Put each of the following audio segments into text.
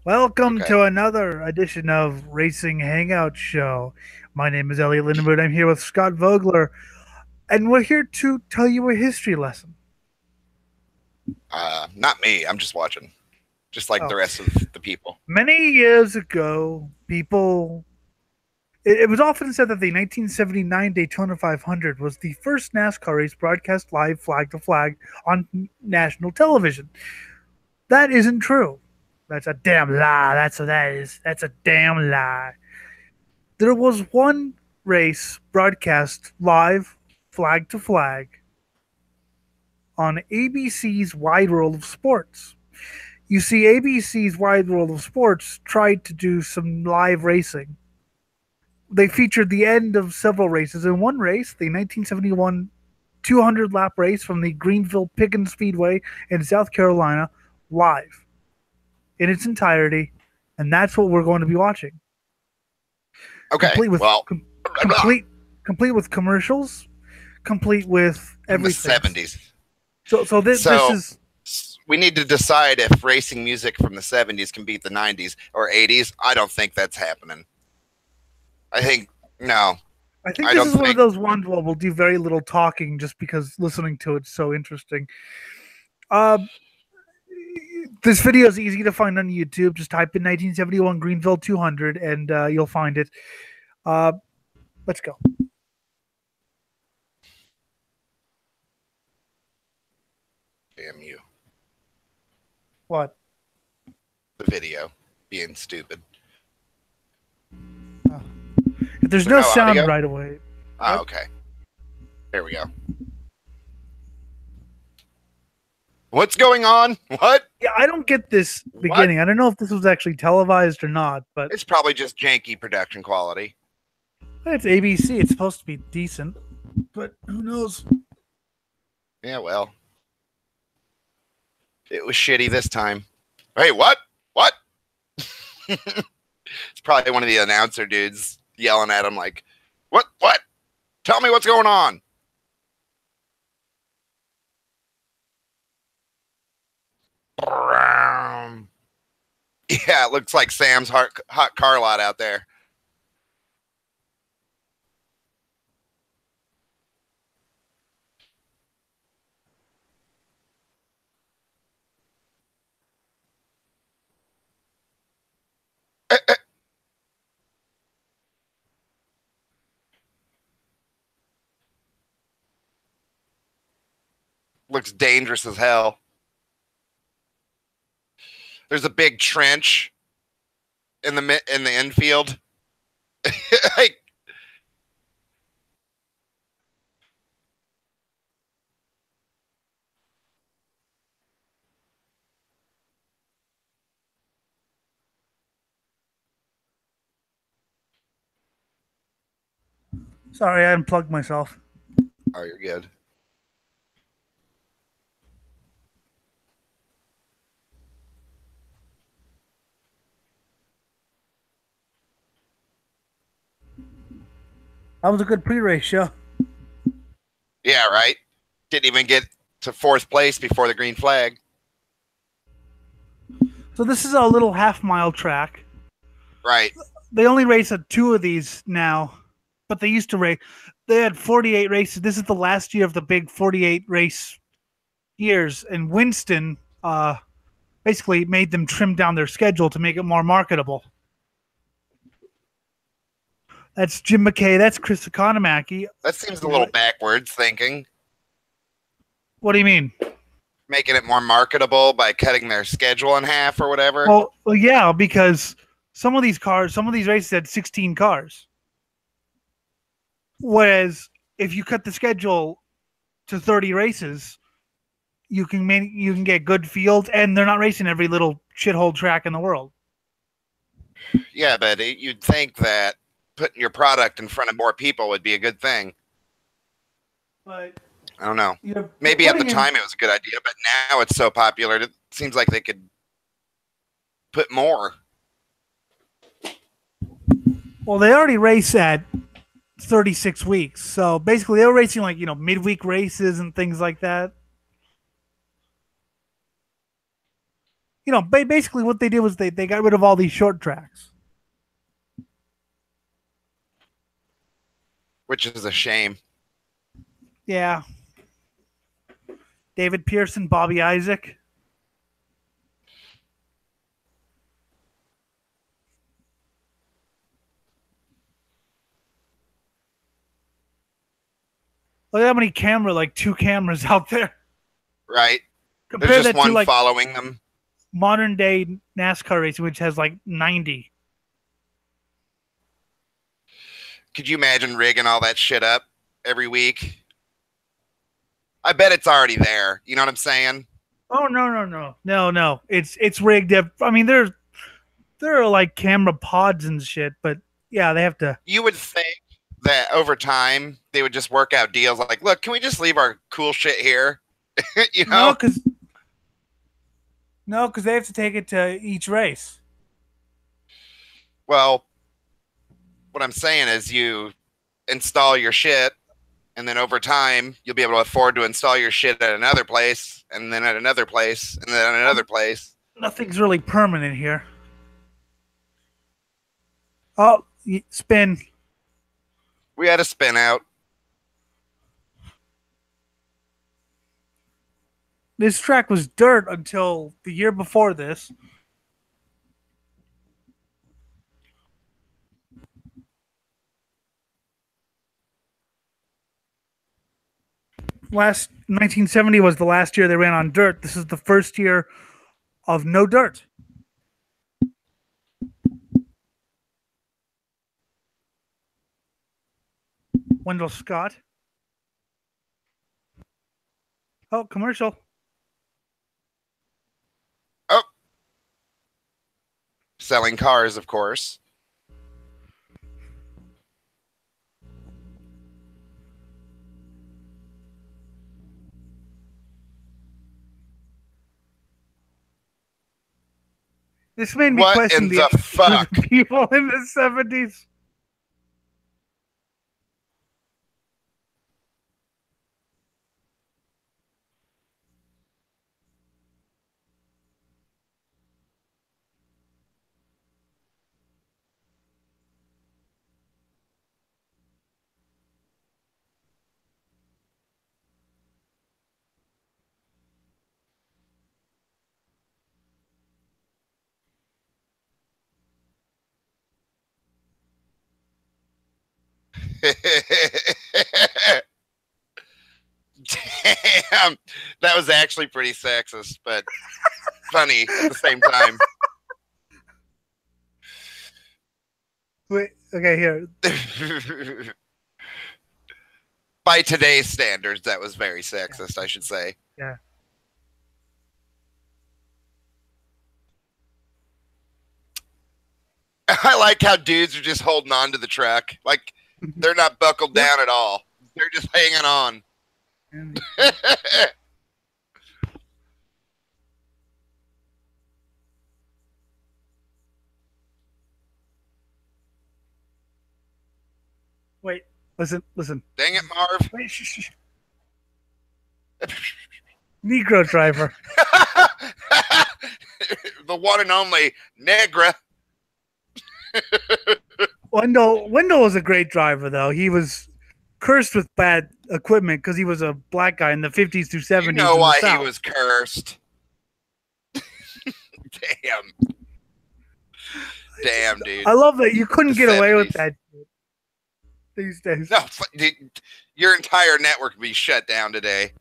Welcome Okay. to another edition of Racing Hangout Show. My name is Elliot Lindenberg. I'm here with Scott Vogler, and we're here to tell you a history lesson. Not me. I'm just watching, just like Oh, the rest of the people. many years ago, it was often said that the 1979 Daytona 500 was the first NASCAR race broadcast live flag to flag on national television. That isn't true. That's a damn lie. That's what that is. That's a damn lie. There was one race broadcast live, flag to flag, on ABC's Wide World of Sports. You see, ABC's Wide World of Sports tried to do some live racing. They featured the end of several races. In one race, the 1971 200 lap race from the Greenville Pickens Speedway in South Carolina, live in its entirety. And that's what we're going to be watching. Okay. Complete with Well, com- complete complete with commercials, complete with in the everything. 70s. So this So is we need to decide if racing music from the 70s can beat the 90s or 80s. I don't think that's happening. I think no. I think I this don't is one of think. those ones where we'll do very little talking just because listening to it's so interesting. Uh, this video is easy to find on YouTube. Just type in 1971 Greenville 200 and you'll find it. Uh, let's go. Damn you. What? The video being stupid. Uh, if Is there's there no no sound audio? right away. Oh, What? okay. There we go. What's going on? What? Yeah, I don't get this What? beginning. I don't know if this was actually televised or not, but It's probably just janky production quality. it's ABC. It's supposed to be decent, but who knows? Yeah, well, it was shitty this time. Hey, what? What? It's probably one of the announcer dudes yelling at him like, "What? What? Tell me what's going on." Yeah, it looks like Sam's hot car lot out there. Looks dangerous as hell. There's a big trench in the infield. Like, Sorry, I unplugged myself. oh, you're good. That was a good pre-race show. Yeah, right. Didn't even get to fourth place before the green flag. So this is a little half-mile track. Right. They only race at two of these now, but they used to race. They had 48 races. This is the last year of the big 48 race years, and Winston basically made them trim down their schedule to make it more marketable. That's Jim McKay. That's Chris Economaki. That seems a little backwards thinking. What do you mean? Making it more marketable by cutting their schedule in half or whatever. Well, yeah, because some of these races had 16 cars. Whereas if you cut the schedule to 30 races, you can get good fields, and they're not racing every little shithole track in the world. Yeah, but you'd think that putting your product in front of more people would be a good thing. But I don't know. you're Maybe at the putting in time it was a good idea, but now it's so popular, it seems like they could put more. well, they already race at 36 weeks, so basically they're racing like midweek races and things like that. Basically what they did was they got rid of all these short tracks. which is a shame. Yeah. David Pearson, Bobby Isaac. Look at how many like 2 cameras out there. Right? Compare There's just that to one like following them. modern day NASCAR racing, which has like 90. Could you imagine rigging all that shit up every week? I bet it's already there. You know what I'm saying? Oh no! It's rigged. I mean, there are like camera pods and shit, but yeah, they have to. You would think that over time they would just work out deals like, look, can we just leave our cool shit here? you know? No, because they have to take it to each race. Well, what I'm saying is you install your shit, and then over time you'll be able to afford to install your shit at another place, and then at another place, and then at another place. Nothing's really permanent here. Oh, spin. We had a spin out. This track was dirt until the year before this. Last 1970 was the last year they ran on dirt. This is the first year of no dirt. Wendell Scott. Oh, commercial. Oh. Selling cars, of course. This made me what question in the fuck? people in the 70s. Damn, that was actually pretty sexist, but funny at the same time. Wait, okay, here. By today's standards, that was very sexist, I should say. Yeah. I like how dudes are just holding on to the truck. Like, they're not buckled down at all. They're just hanging on. Wait, listen. Dang it, Marv. Wait, Negro driver. The one and only Negra. Wendell was a great driver, though. He was cursed with bad equipment because he was a black guy in the 50s through 70s. You know why he was cursed. Damn, dude. I love that you couldn't get away with that these days. No, dude, your entire network would be shut down today.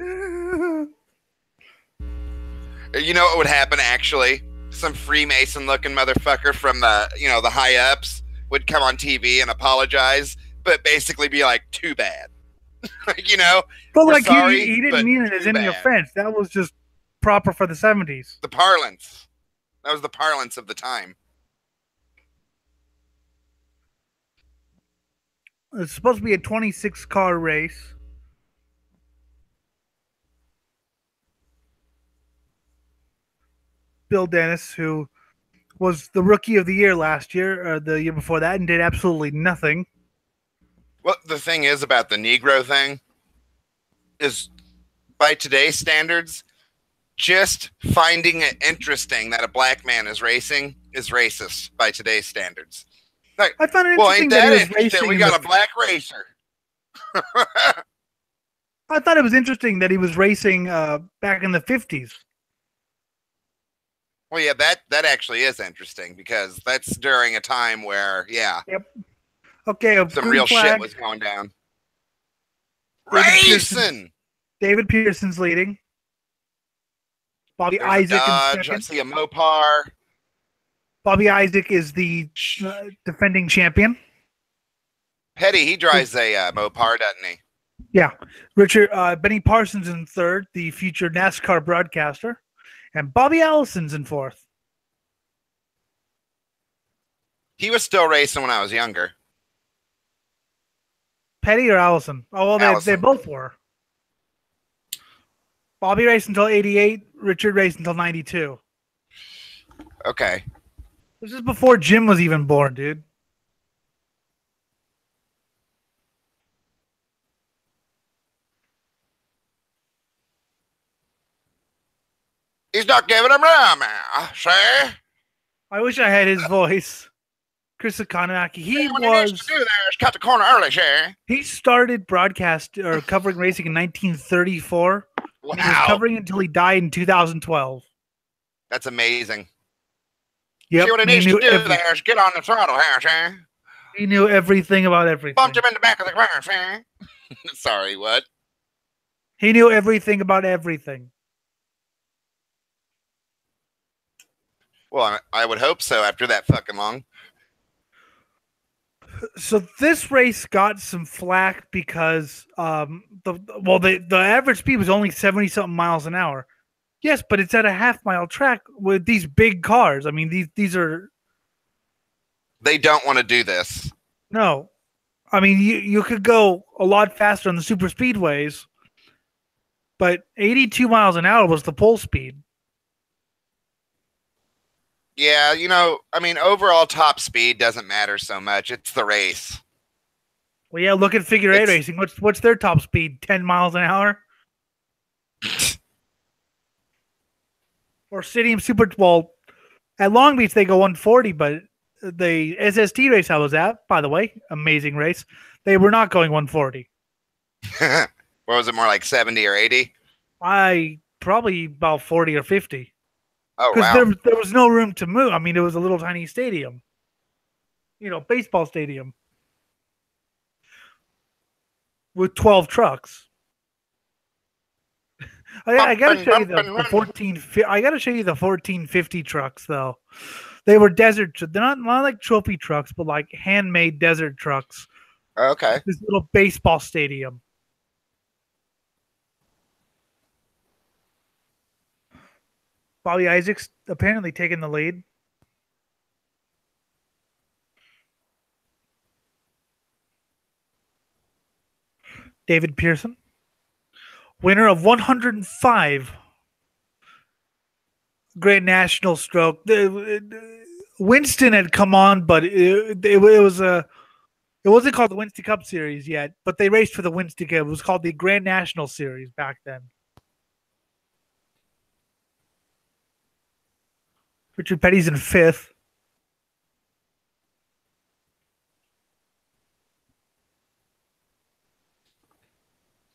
You know what would happen, actually? Some Freemason-looking motherfucker from the high-ups would come on TV and apologize, but basically be like, too bad. But like sorry, he didn't mean it as any offense. That was just proper for the 70s. The parlance. That was the parlance of the time. It's supposed to be a 26-car race. Bill Dennis, who was the rookie of the year last year, or the year before that, and did absolutely nothing. Well, the thing is about the Negro thing is, by today's standards, just finding it interesting that a black man is racing is racist by today's standards. Like, I found it well, interesting ain't that he that was interesting? racing. We got a black racer. I thought it was interesting that he was racing back in the 50s. Well, yeah, that actually is interesting because that's during a time where, yeah, Yep. Okay, a some green real flag. shit was going down. David Racing. David Pearson's leading. Bobby There's a Isaac in Dodge. I second. see a Mopar. Bobby Isaac is the defending champion. Petty, he drives a Mopar, doesn't he? Yeah. Richard Benny Parsons in third, the future NASCAR broadcaster. And Bobby Allison's in fourth. He was still racing when I was younger. Petty or Allison? Oh, well, they both were. Bobby raced until 88. Richard raced until 92. Okay. This is before Jim was even born, dude. He's not giving him room, sir. I wish I had his voice. Chris Economaki. He cut the corner early, sir. He started broadcast or covering racing in 1934. Wow. And he was covering until he died in 2012. That's amazing. Yep. See what it needs to do there is get on the throttle here, sir. He knew everything about everything. Bumped him in the back of the car, sir. Sorry, what? He knew everything about everything. Well, I would hope so after that fucking long. So this race got some flack because the average speed was only 70-something miles an hour. Yes, but it's at a half-mile track with these big cars. I mean, these are... They don't want to do this. No. I mean, you could go a lot faster on the super speedways, but 82 miles an hour was the pole speed. Yeah, you know, I mean, overall top speed doesn't matter so much. It's the race. Well, yeah, look at figure eight racing. What's their top speed? 10 miles an hour? Or Stadium Super Bowl. At Long Beach, they go 140, but the SST race I was at, by the way, amazing race, they were not going 140. What was it, more like 70 or 80? Probably about 40 or 50. Oh, wow. Because there was no room to move. I mean, it was a little tiny stadium. You know, baseball stadium. With 12 trucks. I gotta show you the 14. I gotta show you the 1450 trucks, though. They were desert. They're not like trophy trucks, but like handmade desert trucks. Okay. This little baseball stadium. Bobby Isaac's apparently taking the lead. David Pearson, winner of 105 Grand National Stroke. Winston had come on, but it wasn't called the Winston Cup Series yet, but they raced for the Winston Cup. It was called the Grand National Series back then. Richard Petty's in fifth.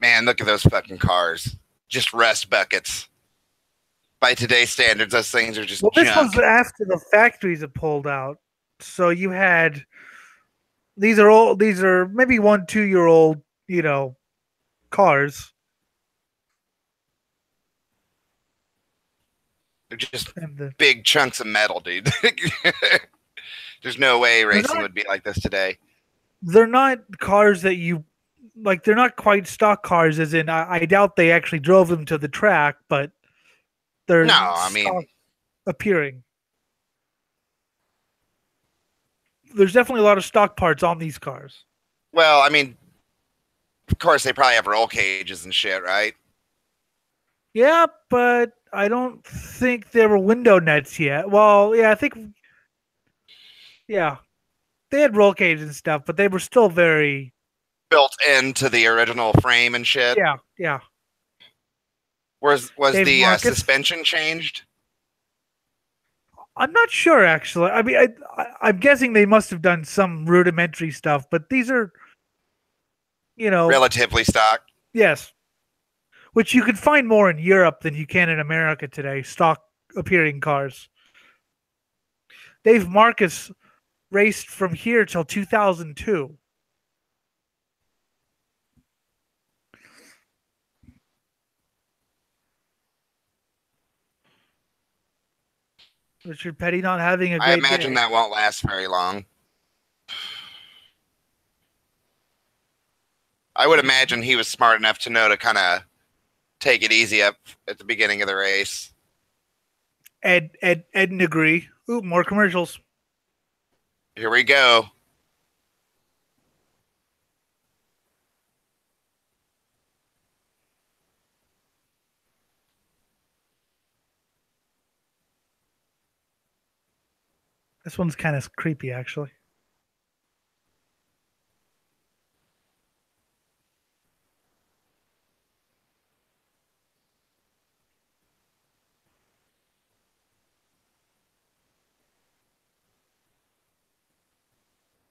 Man, look at those fucking cars. Just rust buckets. By today's standards, those things are just junk. This was after the factories had pulled out. So you had... These are maybe 1-2 year old, you know, cars. They're just big chunks of metal, dude. There's no way racing would be like this today. They're not cars that you like. They're not quite stock cars, as in I doubt they actually drove them to the track, but they're appearing. There's definitely a lot of stock parts on these cars. Well, I mean, of course they probably have roll cages and shit, right? Yeah, but I don't think there were window nets yet. Well, yeah, I think... Yeah. They had roll cages and stuff, but they were still very... Built into the original frame and shit? Yeah, yeah. Was Dave the Marcus. suspension changed? I'm not sure actually. I mean, I'm guessing they must have done some rudimentary stuff, but these are, you know, Relatively stock. yes, which you can find more in Europe than you can in America today. Stock appearing cars. Dave Marcus raced from here till 2002. Richard Petty not having a I great imagine day. that won't last very long. I would imagine he was smart enough to know to kind of take it easy up at the beginning of the race. Ed and agree. Ooh, more commercials. Here we go. This one's kind of creepy, actually.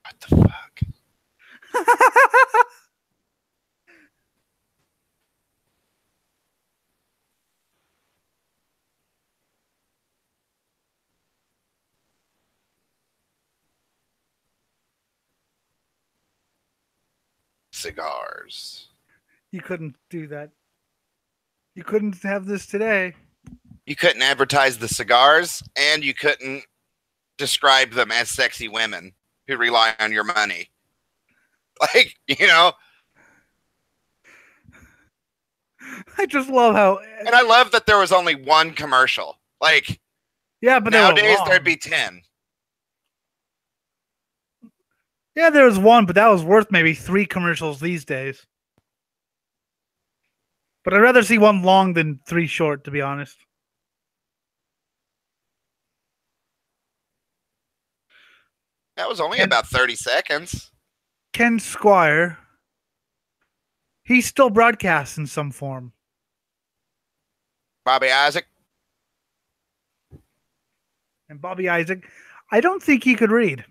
What the fuck? Cigars. You couldn't do that. You couldn't have this today. You couldn't advertise the cigars, and you couldn't describe them as sexy women who rely on your money. Like, I just love how. and I love that there was only one commercial. Like, Yeah, but nowadays there'd be 10. Yeah, there was one, but that was worth maybe 3 commercials these days. But I'd rather see one long than 3 short, to be honest. That was only about 30 seconds. Ken Squire, he still broadcasts in some form. Bobby Isaac. And Bobby Isaac, I don't think he could read.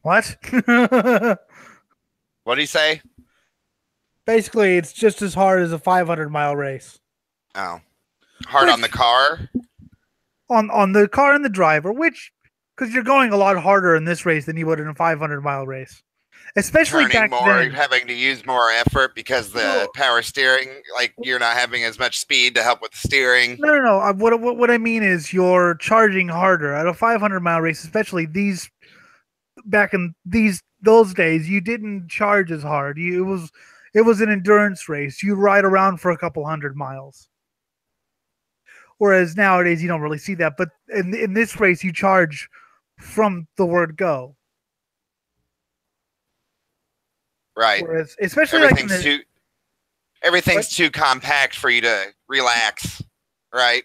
What? What did he say? Basically, it's just as hard as a 500-mile race. Oh. Hard on the car? On the car and the driver, which, because you're going a lot harder in this race than you would in a 500-mile race. Especially Turning back more, then. having to use more effort because the power steering, like you're not having as much speed to help with the steering. No. What I mean is you're charging harder at a 500-mile race, especially back in those days. You didn't charge as hard. It was an endurance race. You ride around for a couple 100 miles. Whereas nowadays you don't really see that. But in this race, you charge from the word go. Right. Whereas, especially everything's too compact for you to relax. Right.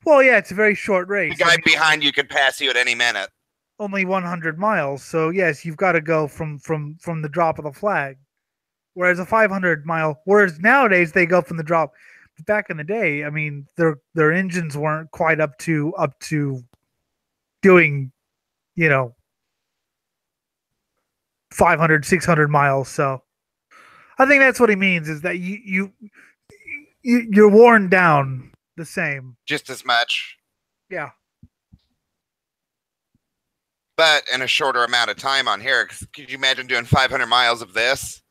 Well, yeah, it's a very short race. The guy behind you could pass you at any minute. Only 100 miles. So yes, you've got to go from the drop of the flag. Whereas a 500-mile, whereas nowadays they go from the drop. But back in the day, I mean, their engines weren't quite up to doing, 500, 600 miles. So I think that's what he means, is that you're worn down the same. Just as much. Yeah. But in a shorter amount of time on here. Could you imagine doing 500 miles of this?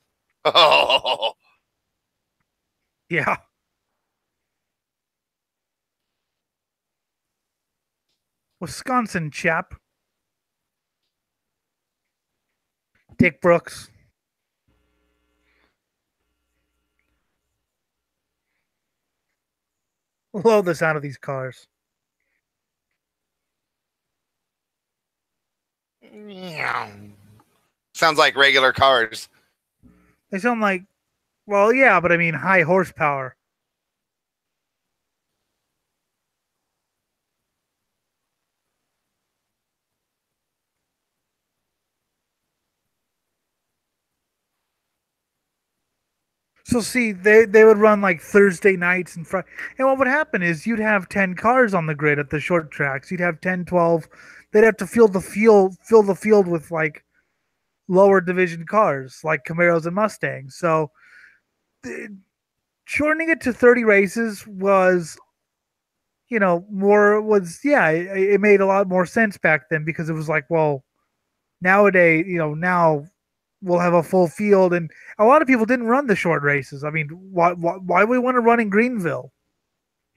Oh. Yeah. Wisconsin chap. Dick Brooks. Love the sound of these cars. Sounds like regular cars. They sound like, well, yeah, but I mean high horsepower. So see, they would run like Thursday nights and Friday. And what would happen is you'd have 10 cars on the grid at the short tracks. You'd have 10, 12. They'd have to fill the field with like lower division cars like Camaros and Mustangs. So shortening it to 30 races was, more was, yeah, it made a lot more sense back then because it was like, well, nowadays, now we'll have a full field, and a lot of people didn't run the short races. I mean, why we want to run in Greenville?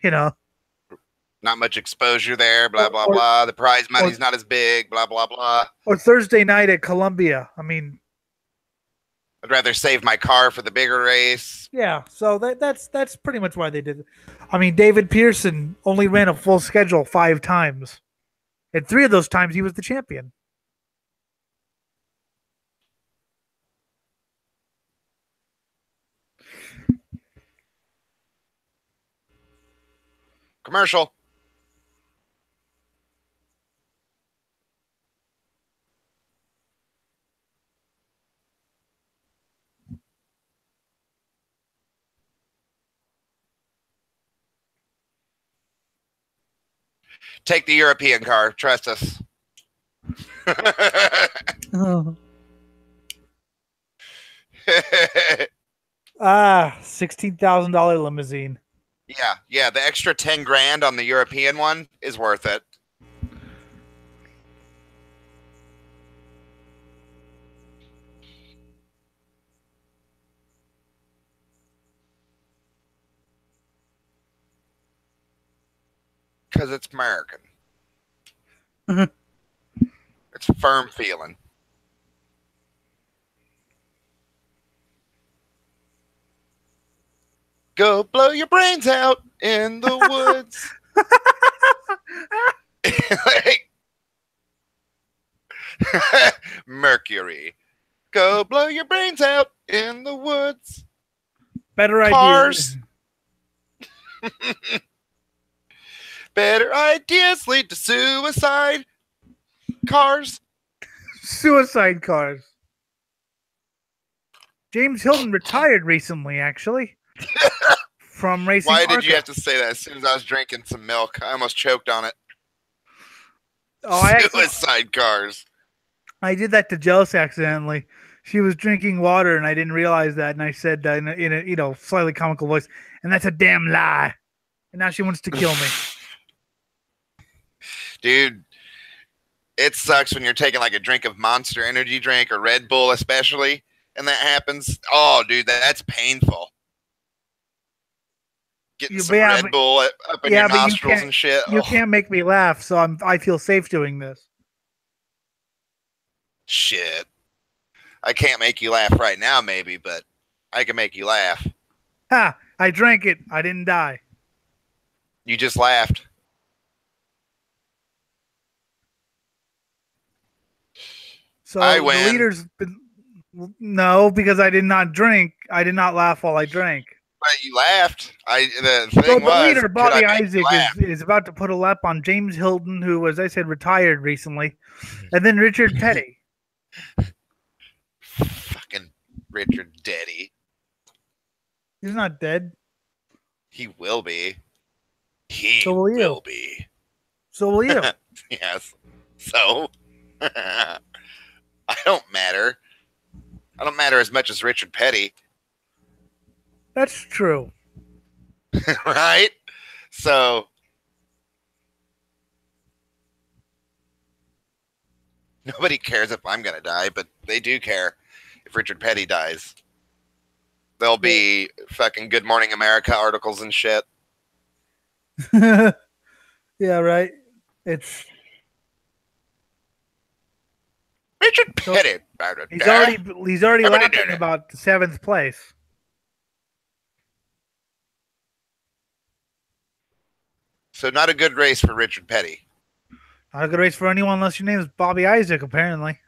You know, Not much exposure there, blah, or blah, or, blah. The prize or, money's not as big, blah, blah, blah. or Thursday night at Columbia. I mean, I'd rather save my car for the bigger race. yeah. So that's pretty much why they did it. I mean, David Pearson only ran a full schedule 5 times, and 3 of those times he was the champion. Commercial. Take the European car. Trust us. Oh. $16,000 limousine. Yeah. The extra 10 grand on the European one is worth it. Because it's American. It's firm feeling. Go blow your brains out in the woods. Mercury. Go blow your brains out in the woods. Better Cars. ideas. Better ideas lead to suicide. Cars. Suicide cars. James Hilton retired recently, actually, from racing. Why did you have to say that? As soon as I was drinking some milk, I almost choked on it. Oh, Suicide cars. I did that to Jealous accidentally. She was drinking water, and I didn't realize that. And I said in a slightly comical voice, "And that's a damn lie." And now she wants to kill me. Dude, it sucks when you're taking like a drink of Monster Energy drink or Red Bull, especially, and that happens. Oh, dude, that's painful. Getting some Red Bull up in your nostrils and shit. You can't make me laugh, so I feel safe doing this. Shit. I can't make you laugh right now, maybe, but I can make you laugh. Ha! I drank it. I didn't die. You just laughed. So I win. The leader's been... No, because I did not drink. I did not laugh while I drank. But you laughed. The leader, Bobby Isaac, is about to put a lap on James Hilton, who, as I said, retired recently, and then Richard Petty. Fucking Richard Petty. He's not dead. He will be. He will be. So will you. Yes. So I don't matter. I don't matter as much as Richard Petty. That's true. Right? So nobody cares if I'm going to die, but they do care if Richard Petty dies. There'll be fucking Good Morning America articles and shit. Yeah, right. It's Richard Petty. He's already laughing about the 7th place. So not a good race for Richard Petty. Not a good race for anyone unless your name is Bobby Isaac, apparently.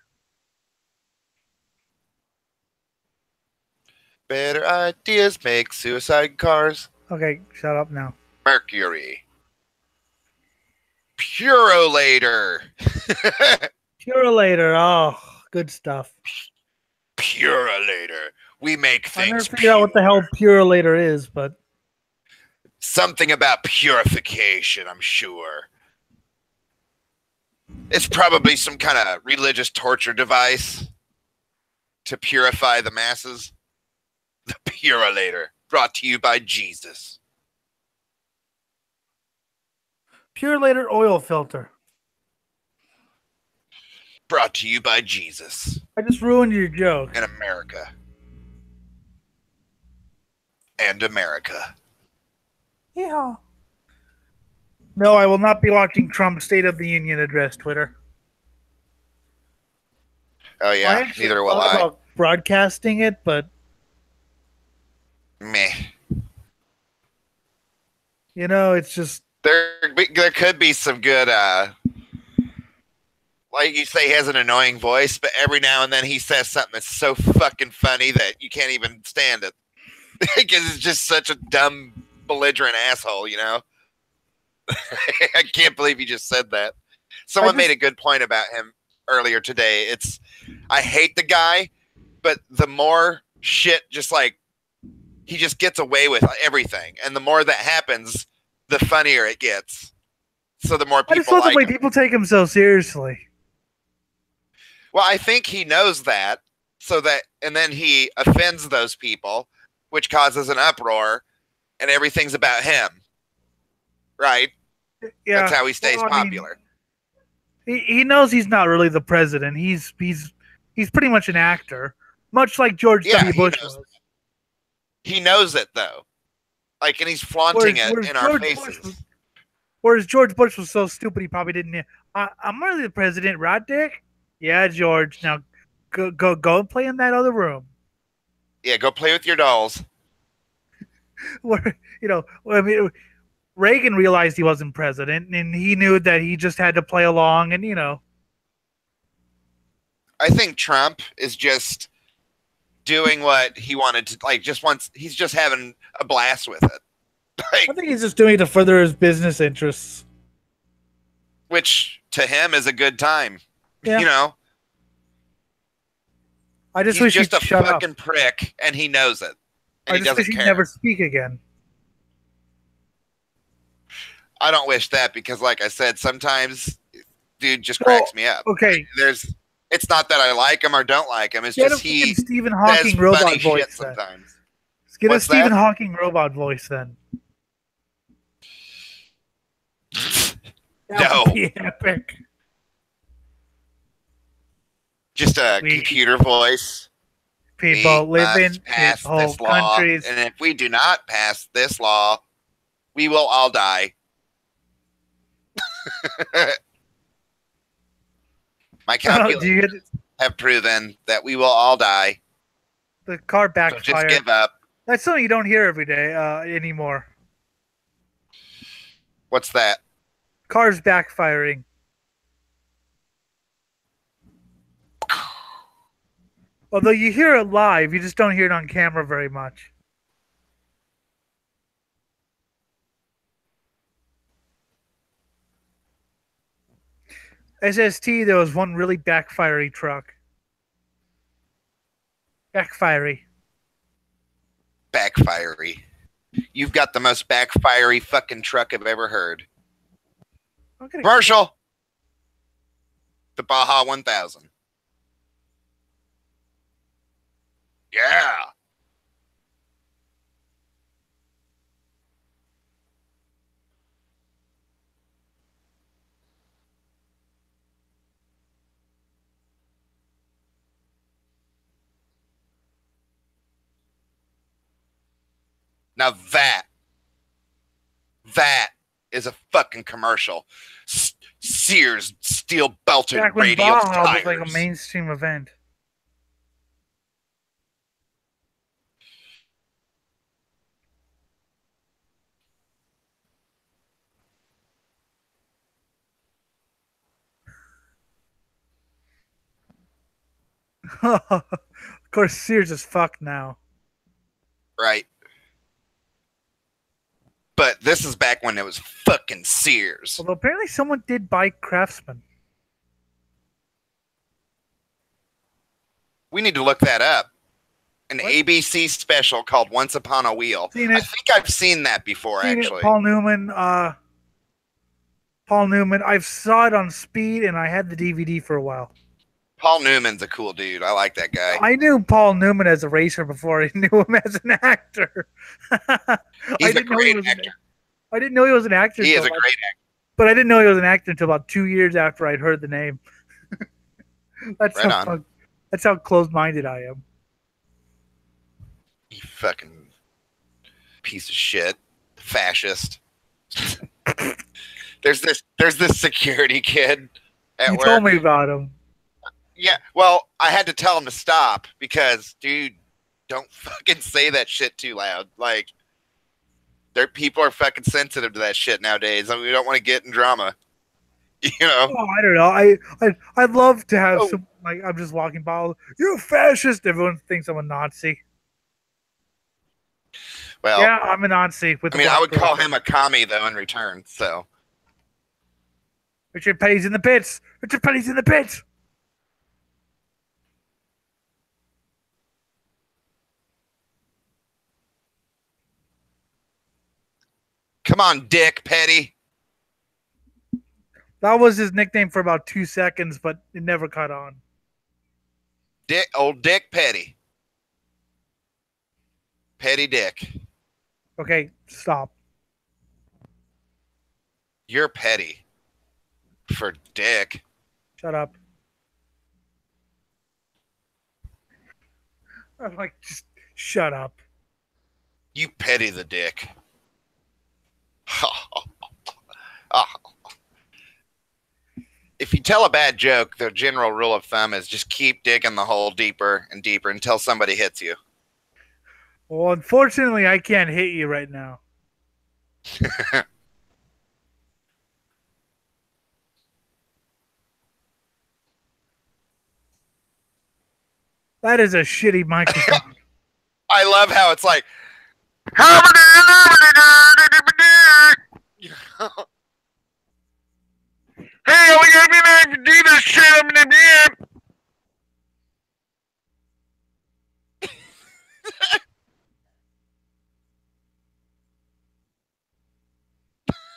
Better ideas make suicide cars. Okay, shut up now. Mercury. Purolator. Purolator. Oh, good stuff. Purolator. We make things. I never figured out what the hell Purolator is, but something about purification, I'm sure. It's probably some kind of religious torture device to purify the masses. The Purolator, brought to you by Jesus. Purolator oil filter. Brought to you by Jesus. I just ruined your joke. In America. And America. Yeah. No, I will not be watching Trump's State of the Union address, Twitter. Oh, yeah, neither will I. About broadcasting it, but meh. You know, it's just there could be some good like you say, he has an annoying voice, but every now and then he says something that's so fucking funny that you can't even stand it. Because it's just such a dumb, belligerent asshole, you know? I can't believe you just said that. Someone made a good point about him earlier today. I hate the guy, but the more shit just like, he just gets away with everything. And the more that happens, the funnier it gets. So the more people I just love like the way him. people take him so seriously. Well, I think he knows that, and then he offends those people, which causes an uproar, and everything's about him, right? Yeah, that's how he stays popular. He knows he's not really the president. He's pretty much an actor, much like George W. Bush was. He knows it though, like, and he's flaunting it in our faces. Whereas George Bush was so stupid, he probably didn't. I'm really the president, right, Dick? Yeah, George. Now, go and play in that other room. Yeah, go play with your dolls. Where I mean, Reagan realized he wasn't president, and he knew that he just had to play along, and I think Trump is just doing what he wanted to, like, he's just having a blast with it. Like, I think he's just doing it to further his business interests. Which, to him, is a good time. Yeah. You know? I just wish he's just he'd shut up. fucking prick, and he knows it. And I he just doesn't wish care. he'd never speak again. I don't wish that, because, like I said, sometimes dude just cracks me up. Okay. It's not that I like him or don't like him. It's just he Stephen Hawking robot voice sometimes. Get a Stephen Hawking robot voice then. No. Would be epic. Just a computer voice. People living in whole countries. And if we do not pass this law, we will all die. My calculators have proven that we will all die. The car backfired. So just give up. That's something you don't hear every day anymore. What's that? Cars backfiring. Although you hear it live, you just don't hear it on camera very much. SST, there was one really backfiery truck. Backfiery. Backfiery. You've got the most backfiery fucking truck I've ever heard. Commercial. The Baja 1000. Yeah. Now that is a fucking commercial. Sears steel belted radial Baja tires. was like a mainstream event. Of course, Sears is fucked now. Right. But this is back when it was fucking Sears. Although apparently someone did buy Craftsman. We need to look that up. An What? ABC special called Once Upon a Wheel. Seen it. I think I've seen that before, Seen actually. it. Paul Newman. Paul Newman. I saw it on Speed, and I had the DVD for a while. Paul Newman's a cool dude. I like that guy. I knew Paul Newman as a racer before I knew him as an actor. He's a great actor. I didn't know he was an actor. He is a great actor. But I didn't know he was an actor until about 2 years after I'd heard the name. That's how closed-minded I am. You fucking piece of shit. Fascist. There's this security kid at work. You told me about him. Yeah, well, I had to tell him to stop because, dude, don't fucking say that shit too loud. Like, people are fucking sensitive to that shit nowadays. I mean, we don't want to get in drama. You know? Oh, I don't know. I'd love to have some, like, I'm just walking by. You're a fascist. Everyone thinks I'm a Nazi. Well, yeah, I'm a Nazi. I would call him a commie, though, in return, so. Richard Petty's in the pits. Richard Petty's in the pits. Come on, Dick Petty. That was his nickname for about 2 seconds, but it never caught on. Old Dick Petty. Petty Dick. Okay, stop. You're petty. For Dick. Shut up. I'm like, just shut up. You petty the dick. If you tell a bad joke, the general rule of thumb is just keep digging the hole deeper and deeper until somebody hits you. Well, unfortunately, I can't hit you right now. That is a shitty microphone. I love how it's like, hey, we got me back to do this shit. I'm gonna be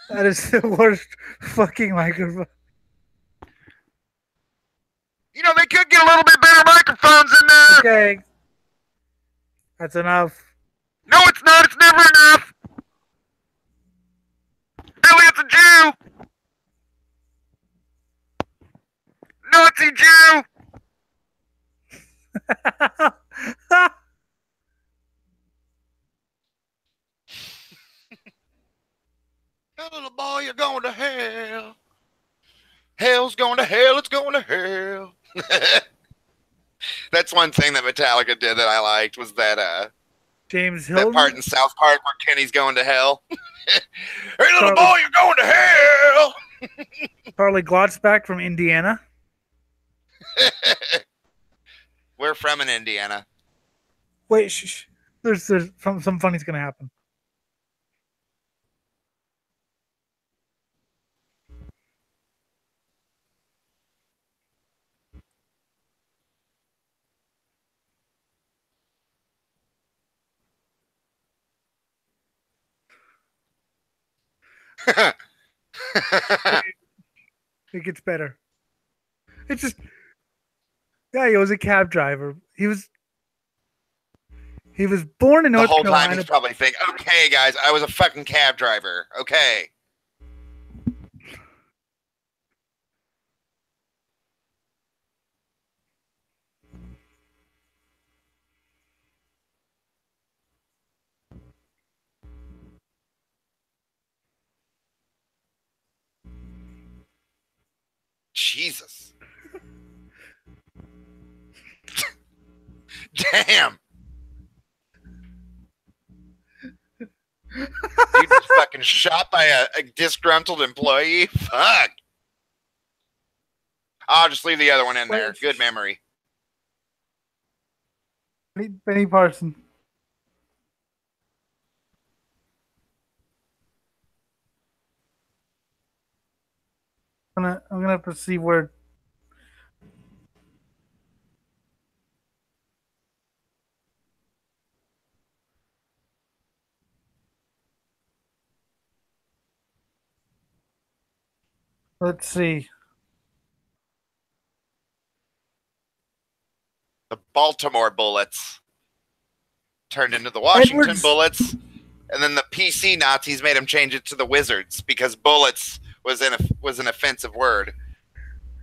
That is the worst fucking microphone. You know, they could get a little bit better microphones than that. Okay. That's enough. No, it's not. It's never enough. Elliot's a Jew. Nazi Jew. Little boy, you're going to hell. Hell's going to hell. It's going to hell. That's one thing that Metallica did that I liked was that James Hilton. That part in South Park where Kenny's going to hell. Hey, little boy, you're going to hell. Charlie Glotzback from Indiana. We're from in Indiana. Wait, there's some funny's gonna happen. It gets better. It's just, yeah, he was a cab driver. He was born in North Carolina. The whole time he's probably thinking, okay, guys, I was a fucking cab driver. Okay. Jesus. Damn. You just fucking shot by a disgruntled employee? Fuck. I'll just leave the other one in there. Good memory. Benny Parsons. I'm gonna have to see where. Let's see. The Baltimore Bullets turned into the Washington Edwards. Bullets, and then the PC Nazis made him change it to the Wizards because bullets was an offensive word.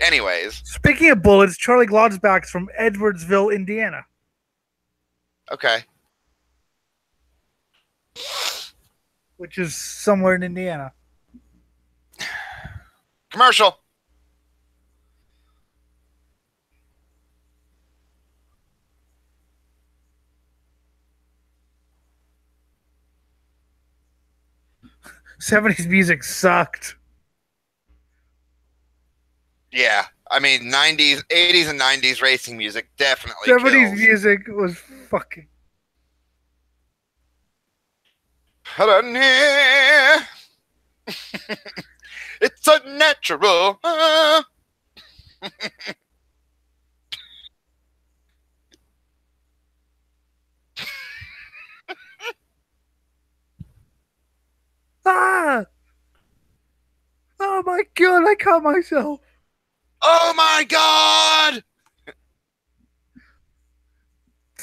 Anyways, Speaking of bullets, Charlie Glotzback's from Edwardsville, Indiana. okay. Which is somewhere in Indiana. Commercial. '70s music sucked. Yeah, I mean, 90s, 80s, and 90s racing music definitely '70s kills. music was fucking. It's unnatural. Ah! Oh my god! I caught myself. Oh my god!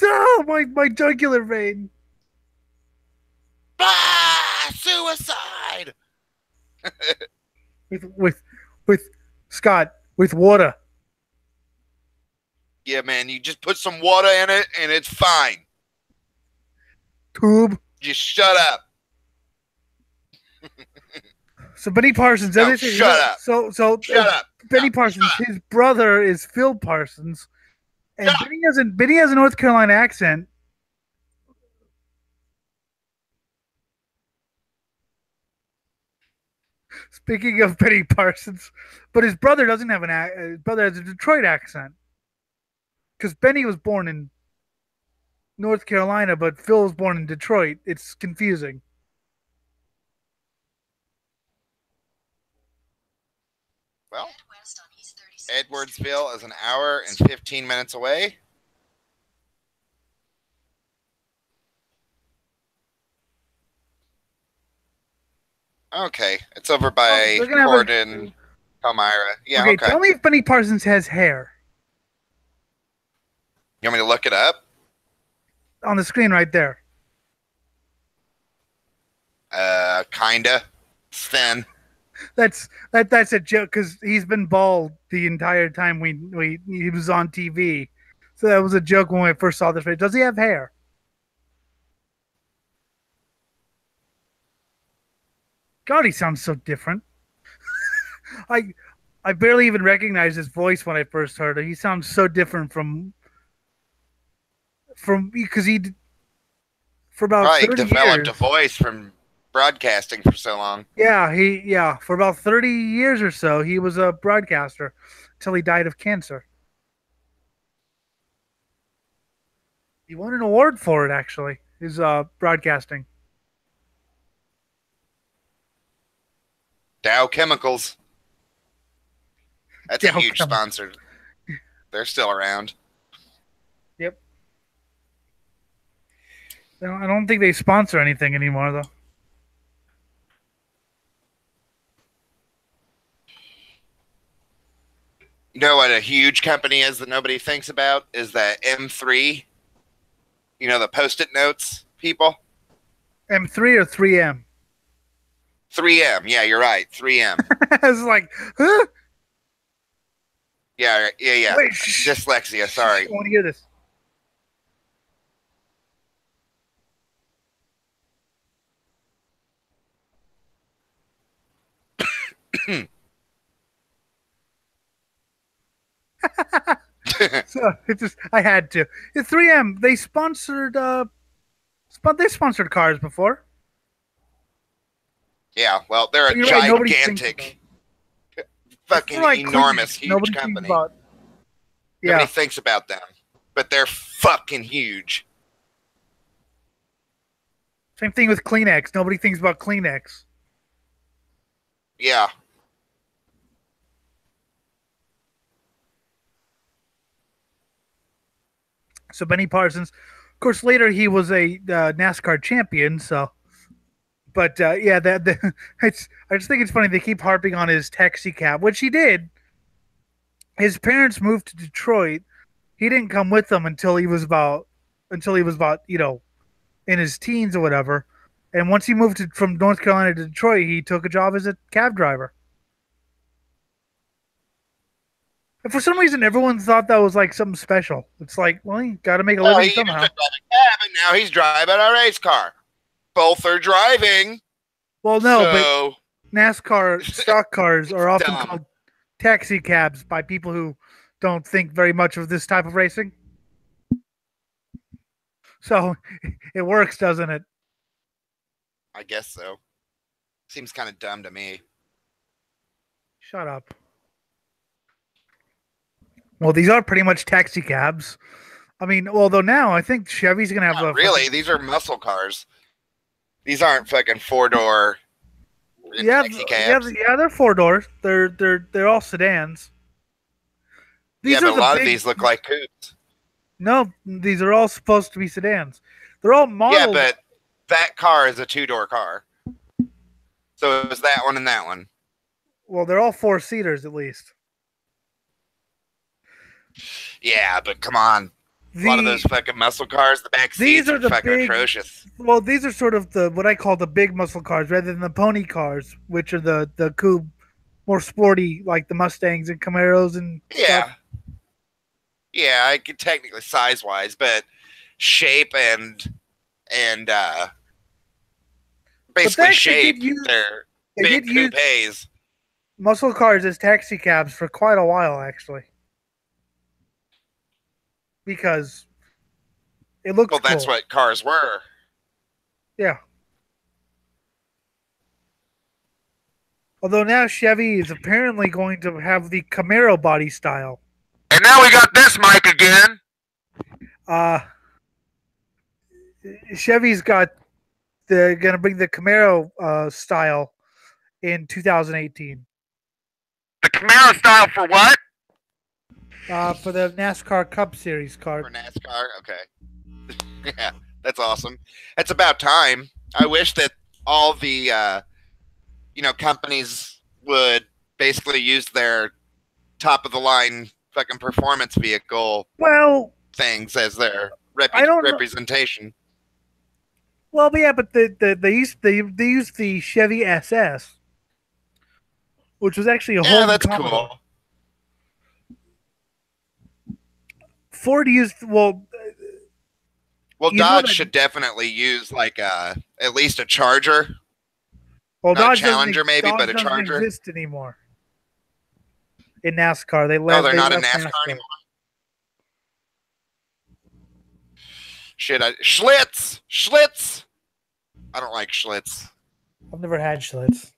Oh my jugular vein. Ah, suicide! With Scott with water. Yeah, man, you just put some water in it and it's fine. Tube. Just shut up. So Benny Parsons. No, shut up. So Shut up. Benny No, Parsons. shut up. His brother is Phil Parsons, and Shut up. Benny has a North Carolina accent. Speaking of Benny Parsons, but his brother doesn't have his brother has a Detroit accent because Benny was born in North Carolina, but Phil was born in Detroit. It's confusing. Well, Edwardsville is an hour and 15 minutes away. Okay, it's over by Gordon, Palmyra. Yeah, okay. Tell me if Benny Parsons has hair. You want me to look it up? On the screen right there. Kinda. It's thin. That's a joke because he's been bald the entire time he was on TV. So that was a joke when I first saw this. Does he have hair? God, he sounds so different. I barely even recognized his voice when I first heard it. He sounds so different from because he for about Right, 30 developed years, a voice from broadcasting for so long. Yeah, for about 30 years or so, he was a broadcaster until he died of cancer. He won an award for it, actually. His broadcasting. Dow Chemicals. That's Dow a huge Chemicals. sponsor. They're still around. Yep. I don't think they sponsor anything anymore, though. You know what a huge company is that nobody thinks about is that M3. You know, the Post-it notes people. M3 or 3M? 3M. Yeah, you're right. 3M. I was like, huh? Yeah. Wait, Dyslexia. Sorry. I want to hear this. So I had to. The 3M, they sponsored cars before. Yeah. Well, they're a You're right, gigantic, fucking like enormous, Cleveland. huge company. Yeah. Nobody thinks about them, but they're fucking huge. Same thing with Kleenex. Nobody thinks about Kleenex. Yeah. So Benny Parsons, of course, later he was a NASCAR champion. So, but yeah, it's. I just think it's funny they keep harping on his taxi cab, which he did. His parents moved to Detroit. He didn't come with them until he was about in his teens or whatever. And once he moved from North Carolina to Detroit, he took a job as a cab driver. And for some reason, everyone thought that was like something special. It's like, well, you got to make a living He somehow. used to drive a cab, and now he's driving a race car. Both are driving. Well, no, so... but NASCAR stock cars are often dumb. called taxi cabs by people who don't think very much of this type of racing. So it works, doesn't it? I guess so. Seems kind of dumb to me. Shut up. Well, these are pretty much taxi cabs. I mean, although now I think Chevy's gonna have Not really. These are muscle cars. These aren't fucking 4-door taxi cabs. Yeah, they're 4 doors. They're all sedans. These but a lot of these look like coupes. No, these are all supposed to be sedans. They're all modeled. Yeah, but that car is a 2-door car. So it was that one and that one. Well, they're all 4-seaters at least. Yeah, but come on. A lot of those fucking muscle cars, the back seats are fucking atrocious. Well, these are sort of what I call the big muscle cars rather than the pony cars, which are the coupe, more sporty, like the Mustangs and Camaros and stuff. Yeah, I could technically size-wise, but shape and basically shape, they're big coupes. Muscle cars as taxi cabs for quite a while, actually. Because it looks cool. That's what cars were. Yeah. Although now Chevy is apparently going to have the Camaro body style. And now we got this mic again. Chevy's they're going to bring the Camaro style in 2018. The Camaro style for what? For the NASCAR Cup Series car. For NASCAR? Okay. Yeah, that's awesome. It's about time. I wish that all the, companies would basically use their top-of-the-line fucking performance vehicle things as their representation. Well, yeah, but they used the Chevy SS, which was actually a whole. Yeah, that's cool. Ford used Well, Dodge should definitely use like at least a Charger. Well, not Dodge a Challenger maybe, Dodge but a Charger doesn't exist anymore. In NASCAR, they're not in NASCAR anymore. Schlitz. I don't like Schlitz. I've never had Schlitz.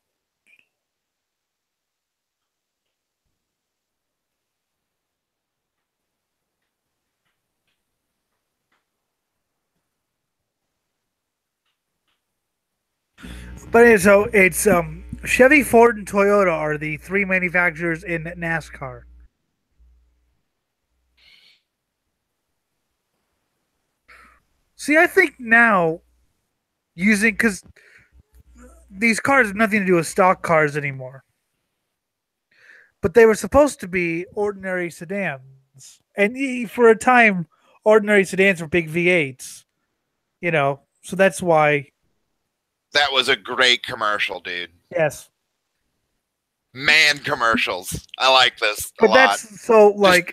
But it's Chevy, Ford, and Toyota are the three manufacturers in NASCAR. See, I think now because these cars have nothing to do with stock cars anymore, but they were supposed to be ordinary sedans, and for a time, ordinary sedans were big V8s. So that's why. That was a great commercial, dude. Yes. Man commercials. I like this a lot. That's so like.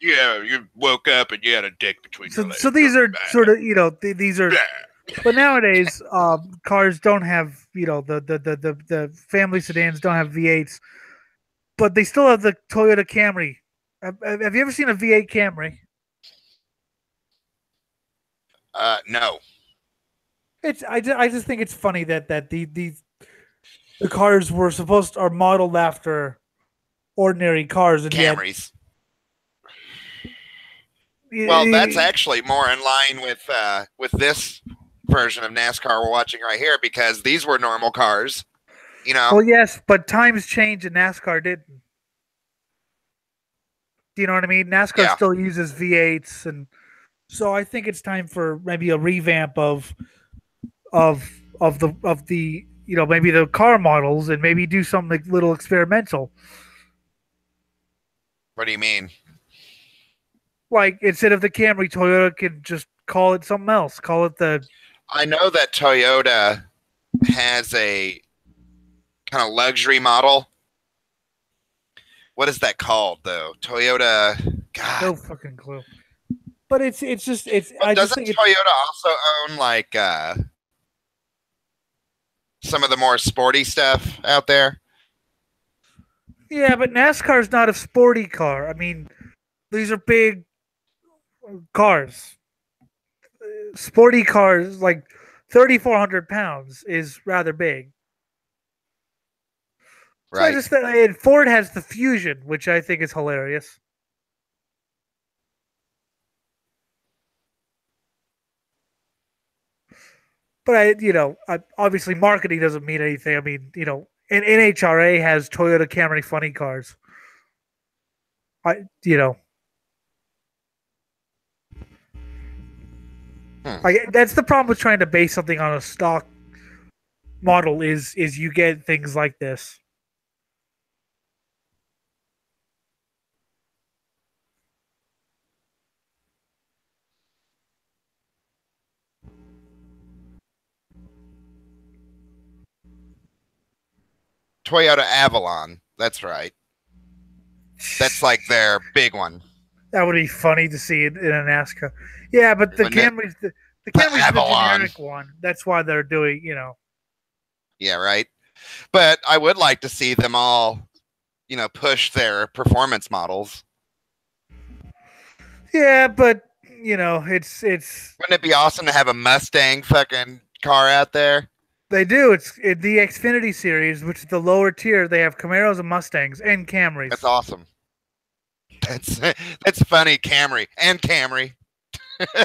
Yeah, you woke up and you had a dick between your legs. So these are sort of these are. But nowadays, cars don't have the family sedans don't have V8s, but they still have the Toyota Camry. Have you ever seen a V8 Camry? No. I just think it's funny that the cars are modeled after ordinary cars and Camrys. Well, that's Eh, actually more in line with this version of NASCAR we're watching right here because these were normal cars. You know, well, yes, but times change and NASCAR didn't. Do you know what I mean? NASCAR yeah, still uses V8s, and so I think it's time for maybe a revamp of the maybe the car models and maybe do something like little experimental. what do you mean? Like instead of the Camry, Toyota could just call it something else. Call it the I know that Toyota has a kind of luxury model. What is that called though? Toyota. God. no fucking clue. But it's just it's Well, I just doesn't think it's Toyota also own like some of the more sporty stuff out there? yeah, but NASCAR's not a sporty car. I mean, these are big cars. Sporty cars like 3,400 pounds is rather big. So I Right. just and Ford has the Fusion, which I think is hilarious. But obviously marketing doesn't mean anything. I mean, and NHRA has Toyota Camry funny cars. I, you know, Hmm. that's the problem with trying to base something on a stock model is you get things like this. Toyota Avalon. That's right. That's like their big one, That would be funny to see in a NASCAR. Yeah, but the wouldn't it? The Camry's the Avalon. generic one. That's why they're doing. Yeah, right. But I would like to see them all, push their performance models. Yeah, but it's Wouldn't it be awesome to have a Mustang fucking car out there? they do. It's in the Xfinity series, which is the lower tier. They have Camaros and Mustangs and That's Camrys. awesome. That's that's funny, Camry and Camry.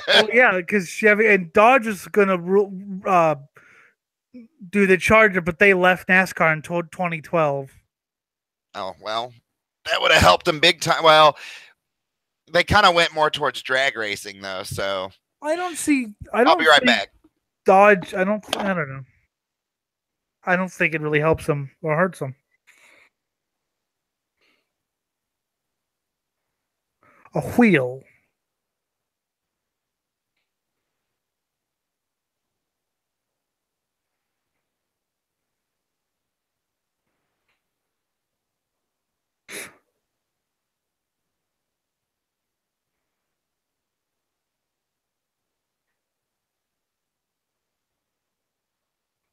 Well, yeah, because Chevy and Dodge is gonna do the Charger, but they left NASCAR until 2012. Oh well, that would have helped them big time. Well, they kind of went more towards drag racing though, so I don't see. I I'll be don't right think back. Dodge. I don't. I don't know. I don't think it really helps them or hurts them. A wheel.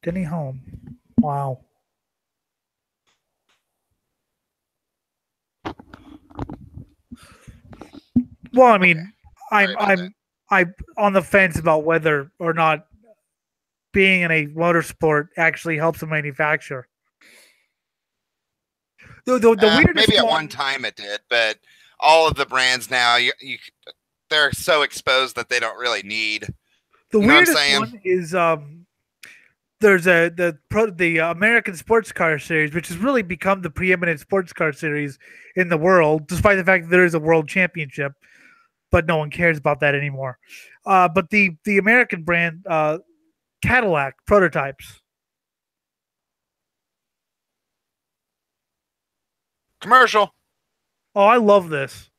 Denny home. Wow. Well, I Okay, mean, sorry I'm about that. I'm I'm on the fence about whether or not being in a motorsport actually helps a manufacturer. The weirdest Maybe at one one, time it did, but all of the brands now, they're so exposed that they don't really need. the You know what I'm weirdest saying? one is there's the American Sports Car Series, which has really become the preeminent sports car series in the world, despite the fact that there is a world championship, but no one cares about that anymore. But the American brand Cadillac prototypes. Commercial. Oh, I love this.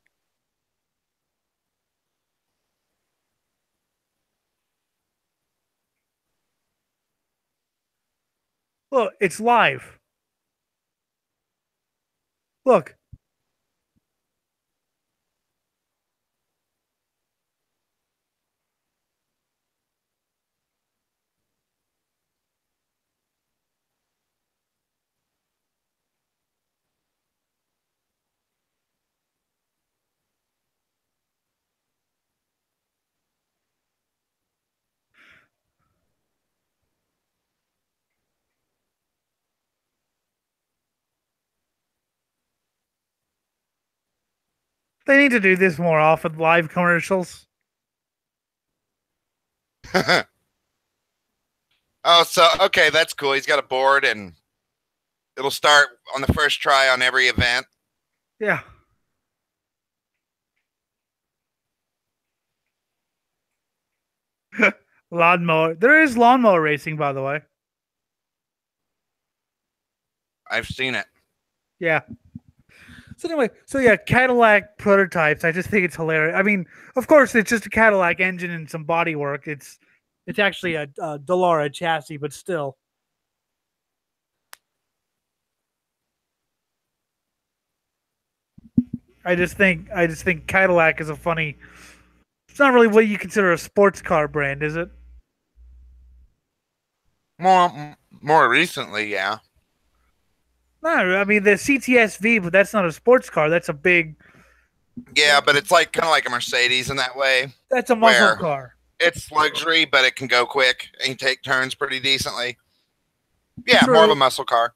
Look, it's live. Look, They need to do this more often. Live commercials. Oh, so okay, that's cool. He's got a board, and it'll start on the first try on every event. Yeah. Lawnmower. There is lawnmower racing, by the way. I've seen it. Yeah. So anyway, so yeah, Cadillac prototypes. I just think it's hilarious. I mean, of course, it's just a Cadillac engine and some body work. It's actually a Delara chassis, but still. I just think Cadillac is a funny. It's not really what you consider a sports car brand, is it? More recently, yeah. No, I mean the CTSV, but that's not a sports car. That's a big. Yeah, but it's like kind of like a Mercedes in that way, That's a muscle where car. it's luxury, but it can go quick and take turns pretty decently. Yeah, True. more of a muscle car.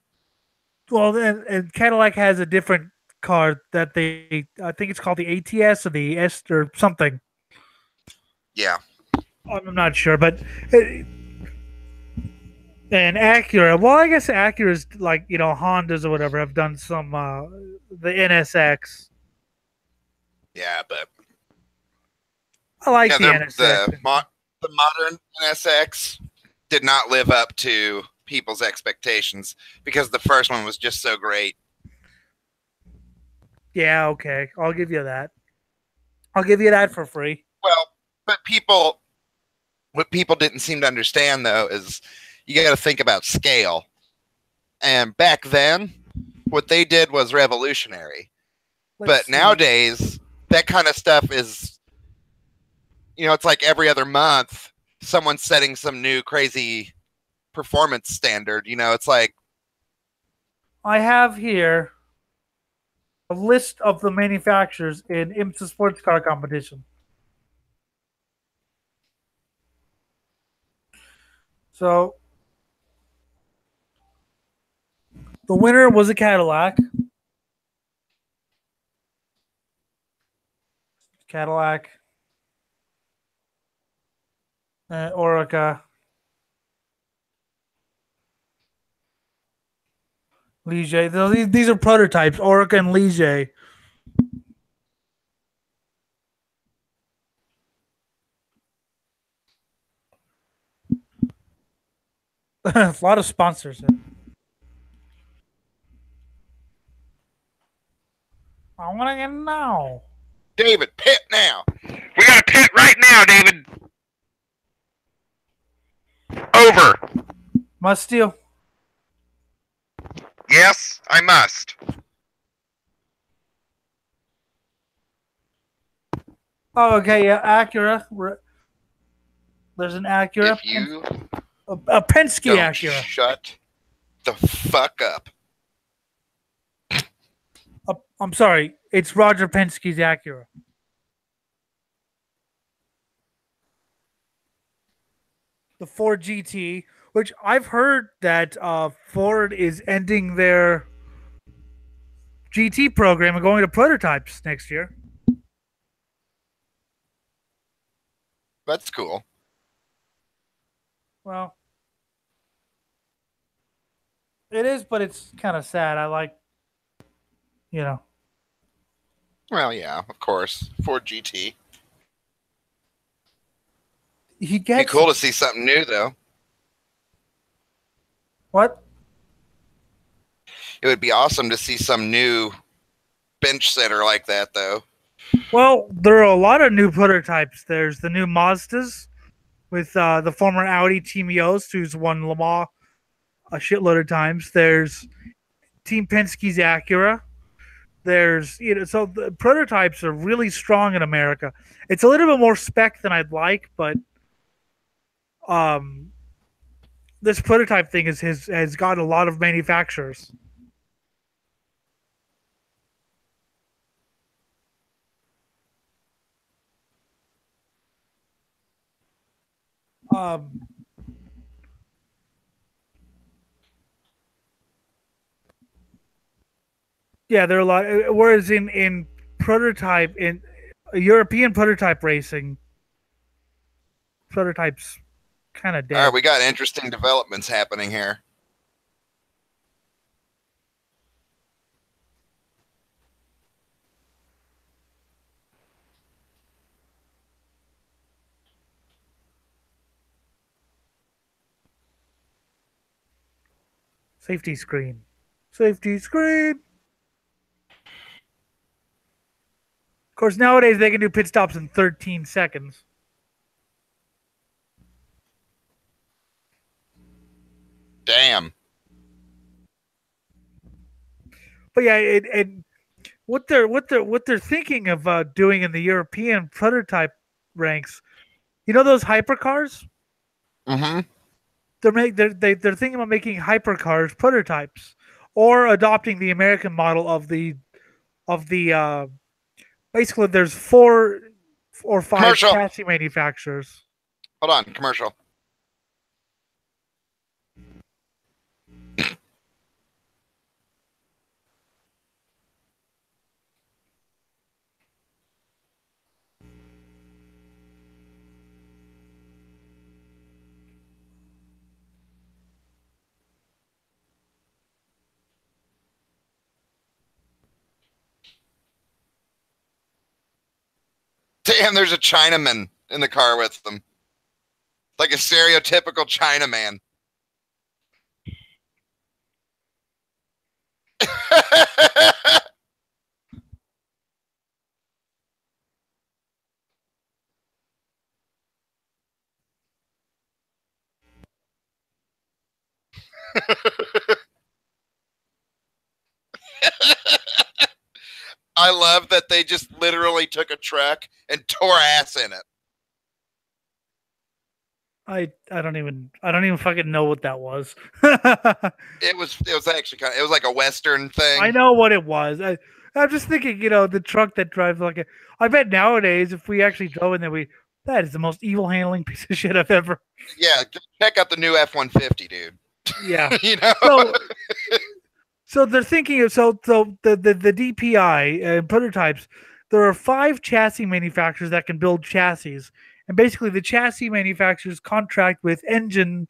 Well, and Cadillac has a different car that I think it's called the ATS or the S or something. Yeah. I'm not sure, but and Acura. Well, I guess Acura's like Hondas or whatever have done some the NSX. Yeah, but I like yeah, the NSX. the modern NSX did not live up to people's expectations because the first one was just so great. Yeah, okay, I'll give you that. I'll give you that for free. Well, but what people didn't seem to understand though is you got to think about scale. And back then, what they did was revolutionary. But nowadays, that kind of stuff is, it's like every other month, someone's setting some new crazy performance standard. It's like, I have here a list of the manufacturers in IMSA sports car competition. So the winner was a Cadillac. Cadillac, Orica, Ligier. These are prototypes. Orica and Ligier. A lot of sponsors. I want to get now. David, pit now. We got to pit right now, David. Over. Must you? Yes, I must. Oh, okay. Yeah, Acura. There's an Acura. If you a Penske don't Acura. Shut the fuck up. I'm sorry. It's Roger Penske's Acura. The Ford GT, which I've heard that Ford is ending their GT program and going to prototypes next year. That's cool. Well, it is, but it's kind of sad. I like, Well, yeah, of course. Ford GT. He gets. Be cool to see something new, though. What? It would be awesome to see some new bench setter like that, though. Well, there are a lot of new prototypes. There's the new Mazdas with the former Audi Team Yost, who's won Le Mans a shitload of times. There's Team Penske's Acura. There's, so the prototypes are really strong in America. It's a little bit more spec than I'd like, but this prototype thing has got a lot of manufacturers. Yeah, there are a lot. Whereas in prototype in European prototype racing. Prototypes kind of All right, dead. we got interesting developments happening here. Safety screen. Safety screen. Of course, nowadays they can do pit stops in 13 seconds. Damn. But yeah, what they're thinking of doing in the European prototype ranks. You know those hypercars? Mm-hmm. They're thinking about making hypercars prototypes, or adopting the American model of the basically there's 4 or 5 Commercial. chassis manufacturers. Hold on, commercial. Damn, there's a Chinaman in the car with them. Like a stereotypical Chinaman. I love that they just literally took a truck and tore ass in it. I don't even fucking know what that was. It was actually it was like a Western thing. I know what it was. I'm just thinking, the truck that drives like a. I bet nowadays, if we actually drove in there, that is the most evil handling piece of shit I've ever. Yeah, check out the new F-150, dude. Yeah. You know. So they're thinking of the DPI prototypes. There are 5 chassis manufacturers that can build chassis, and basically the chassis manufacturers contract with engine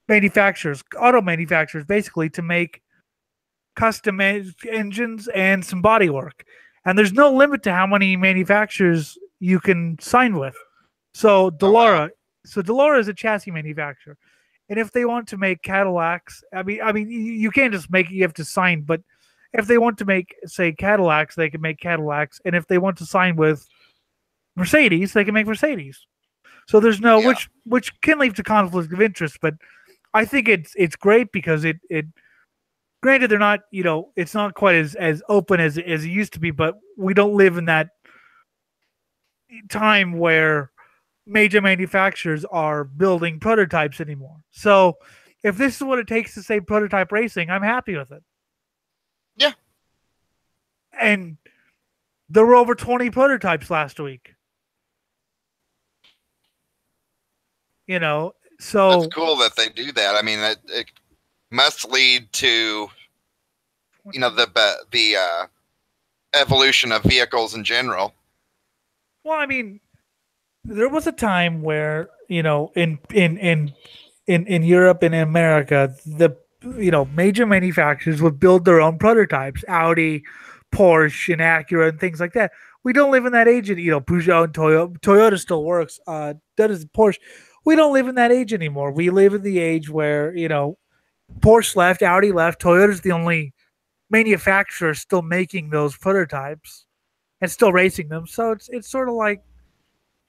manufacturers, auto manufacturers, basically to make custom engines and some body work. And there's no limit to how many manufacturers you can sign with. So Delara, is a chassis manufacturer, and if they want to make Cadillacs, I mean, you can't just make it; you have to sign. But if they want to make, say, Cadillacs, they can make Cadillacs, and if they want to sign with Mercedes, they can make Mercedes. So there's no which can lead to conflict of interest, but I think it's great because it granted they're not, it's not quite as open as it used to be, but we don't live in that time where major manufacturers are building prototypes anymore. So if this is what it takes to say prototype racing, I'm happy with it. Yeah. And there were over 20 prototypes last week. So it's cool that they do that. I mean, it must lead to the evolution of vehicles in general. Well, I mean, there was a time where in Europe and in America, the major manufacturers would build their own prototypes, Audi, Porsche, and Acura, and things like that. We don't live in that age. Peugeot and Toyota still works. That is Porsche. We don't live in that age anymore. We live in the age where Porsche left, Audi left, Toyota's the only manufacturer still making those prototypes and still racing them. So it's sort of like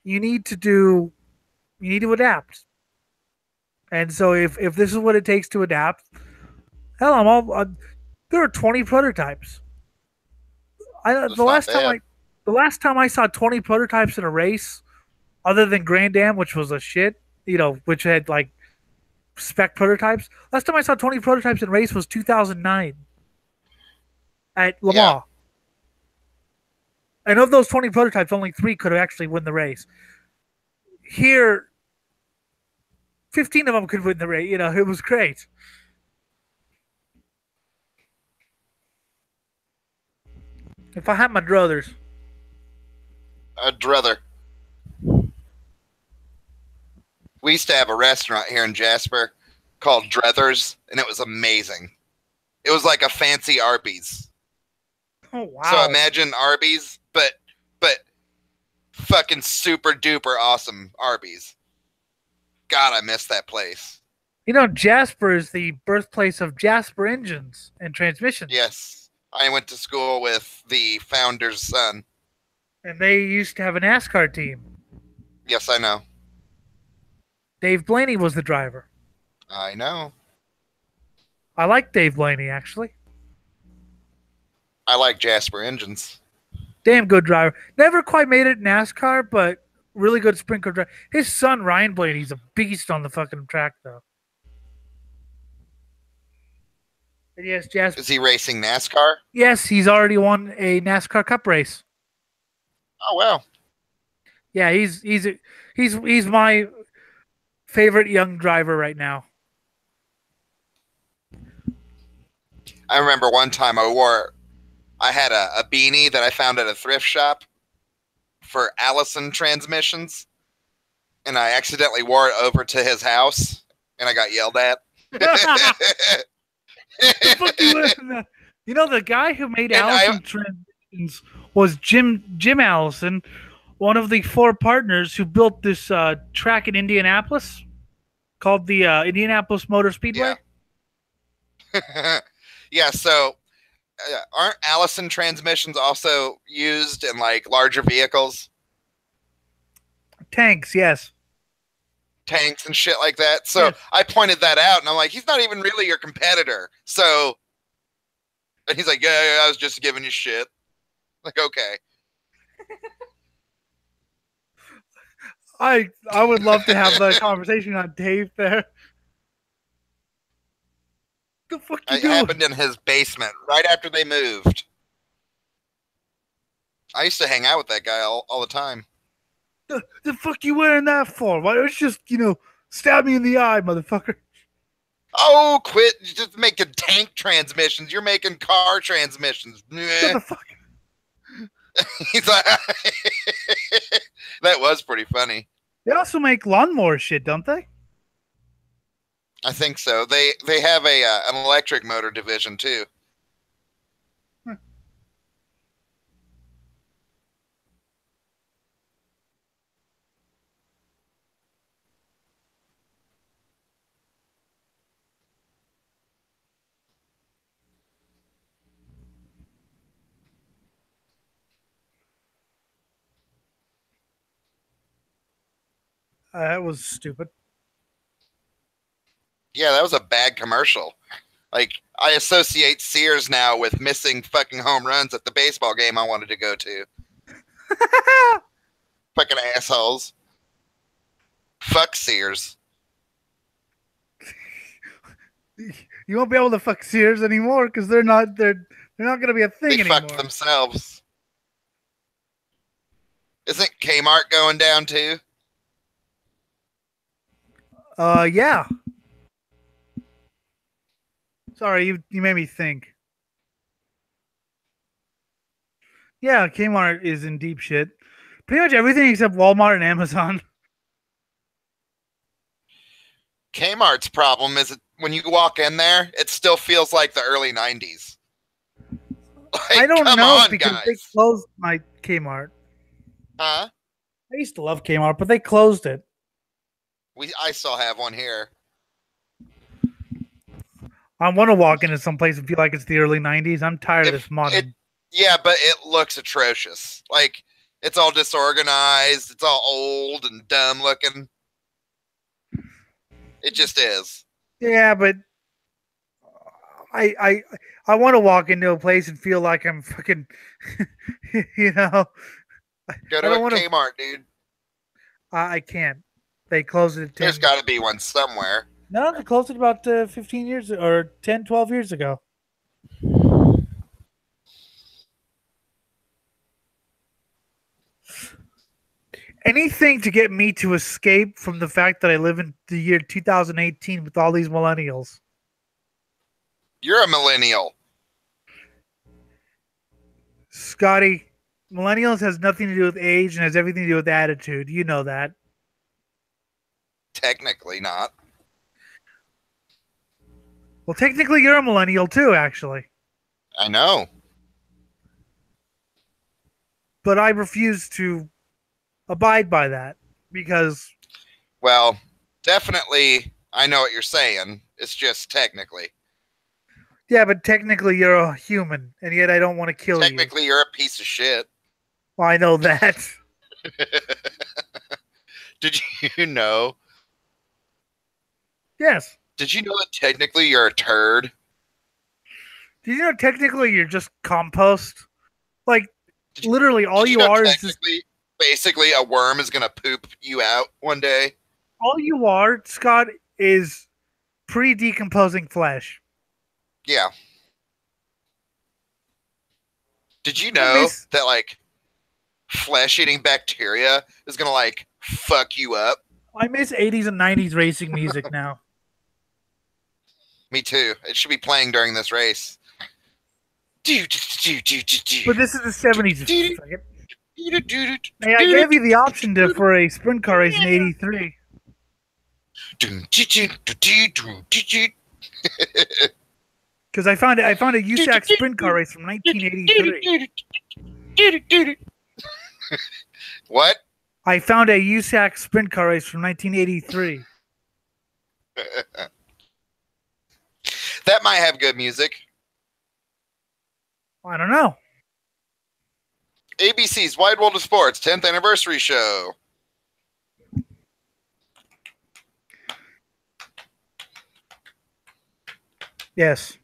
you need to adapt. And so if this is what it takes to adapt, hell, there are 20 prototypes. The last time I saw 20 prototypes in a race, other than Grand Am, which was a shit, which had like spec prototypes. Last time I saw 20 prototypes in a race was 2009 at Le Mans. And of those 20 prototypes, only 3 could have actually win the race. Here, 15 of them could win the race. It was great. If I had my druthers. I'd rather. We used to have a restaurant here in Jasper called Drethers, and it was amazing. It was like a fancy Arby's. Oh wow! So imagine Arby's, but fucking super duper awesome Arby's. God, I miss that place. You know, Jasper is the birthplace of Jasper engines and transmissions. Yes, I went to school with the founder's son. And they used to have a NASCAR team. Yes, I know. Dave Blaney was the driver. I know. I like Dave Blaney, actually. I like Jasper engines. Damn good driver. Never quite made it in NASCAR, but really good sprint car driver. His son, Ryan Blaney's a beast on the fucking track, though. And yes, Jasper. Is he racing NASCAR? Yes, he's already won a NASCAR Cup race. Oh, well. Yeah, he's my favorite young driver right now. I remember one time I had a beanie that I found at a thrift shop for Allison transmissions, and I accidentally wore it over to his house, and I got yelled at. You know, the guy who made Allison transmissions was Jim Allison, one of the four partners who built this track in Indianapolis called the Indianapolis Motor Speedway. Yeah. Yeah, so aren't Allison transmissions also used in like larger vehicles? Tanks, yes. Tanks and shit like that. So yes. I pointed that out, and I'm like, he's not even really your competitor. So, and he's like, yeah, I was just giving you shit. Like, okay. I would love to have that conversation on tape there. The fuck you doing? It happened in his basement right after they moved. I used to hang out with that guy all the time. The fuck you wearing that for? Why don't you just, stab me in the eye, motherfucker? Oh, quit just making tank transmissions. You're making car transmissions. What the fuck? He's like, that was pretty funny. They also make lawnmower shit, don't they? I think so. They have an electric motor division too. That was stupid. Yeah, that was a bad commercial. Like, I associate Sears now with missing fucking home runs at the baseball game I wanted to go to. Fucking assholes. Fuck Sears. You won't be able to fuck Sears anymore because they're not going to be a thing anymore. They fucked themselves. Isn't Kmart going down too? Yeah. Sorry, you made me think. Yeah, Kmart is in deep shit. Pretty much everything except Walmart and Amazon. Kmart's problem is when you walk in there, it still feels like the early 90s. Like, I don't know because guys. they closed my Kmart. Huh? I used to love Kmart, but they closed it. I still have one here. I want to walk into some place and feel like it's the early 90s. I'm tired of this modern. Yeah, but it looks atrocious. Like, it's all disorganized. It's all old and dumb looking. It just is. Yeah, but I want to walk into a place and feel like I'm fucking, Go to a Kmart, dude. I can't. They closed it at 10. There's got to be one somewhere. No, they closed it about 15 years or 10, 12 years ago. Anything to get me to escape from the fact that I live in the year 2018 with all these millennials. You're a millennial. Scotty, Millennials has nothing to do with age and has everything to do with attitude. You know that. Technically not. Well, technically, you're a millennial too, actually. I know. But I refuse to abide by that because, Well, definitely, I know what you're saying. It's just technically. yeah, but technically, you're a human, and yet I don't want to kill you. Technically, you're a piece of shit. Well, I know that. Did you know? Yes. Did you know that technically you're a turd? Did you know technically you're just compost? Like, Did you, literally, all did you you know are is just. technically, basically, a worm is gonna poop you out one day? All you are, Scott, is pre decomposing flesh. Yeah. Did you I know miss, that like flesh-eating bacteria is gonna like fuck you up? I miss 80s and 90s racing music now. Me too. It should be playing during this race. But this is the 70s. Hey, I gave you the option for a sprint car race in 83. Because I found a USAC sprint car race from 1983. What? I found a USAC sprint car race from 1983. That might have good music. I don't know. ABC's Wide World of Sports 10th anniversary show. Yes.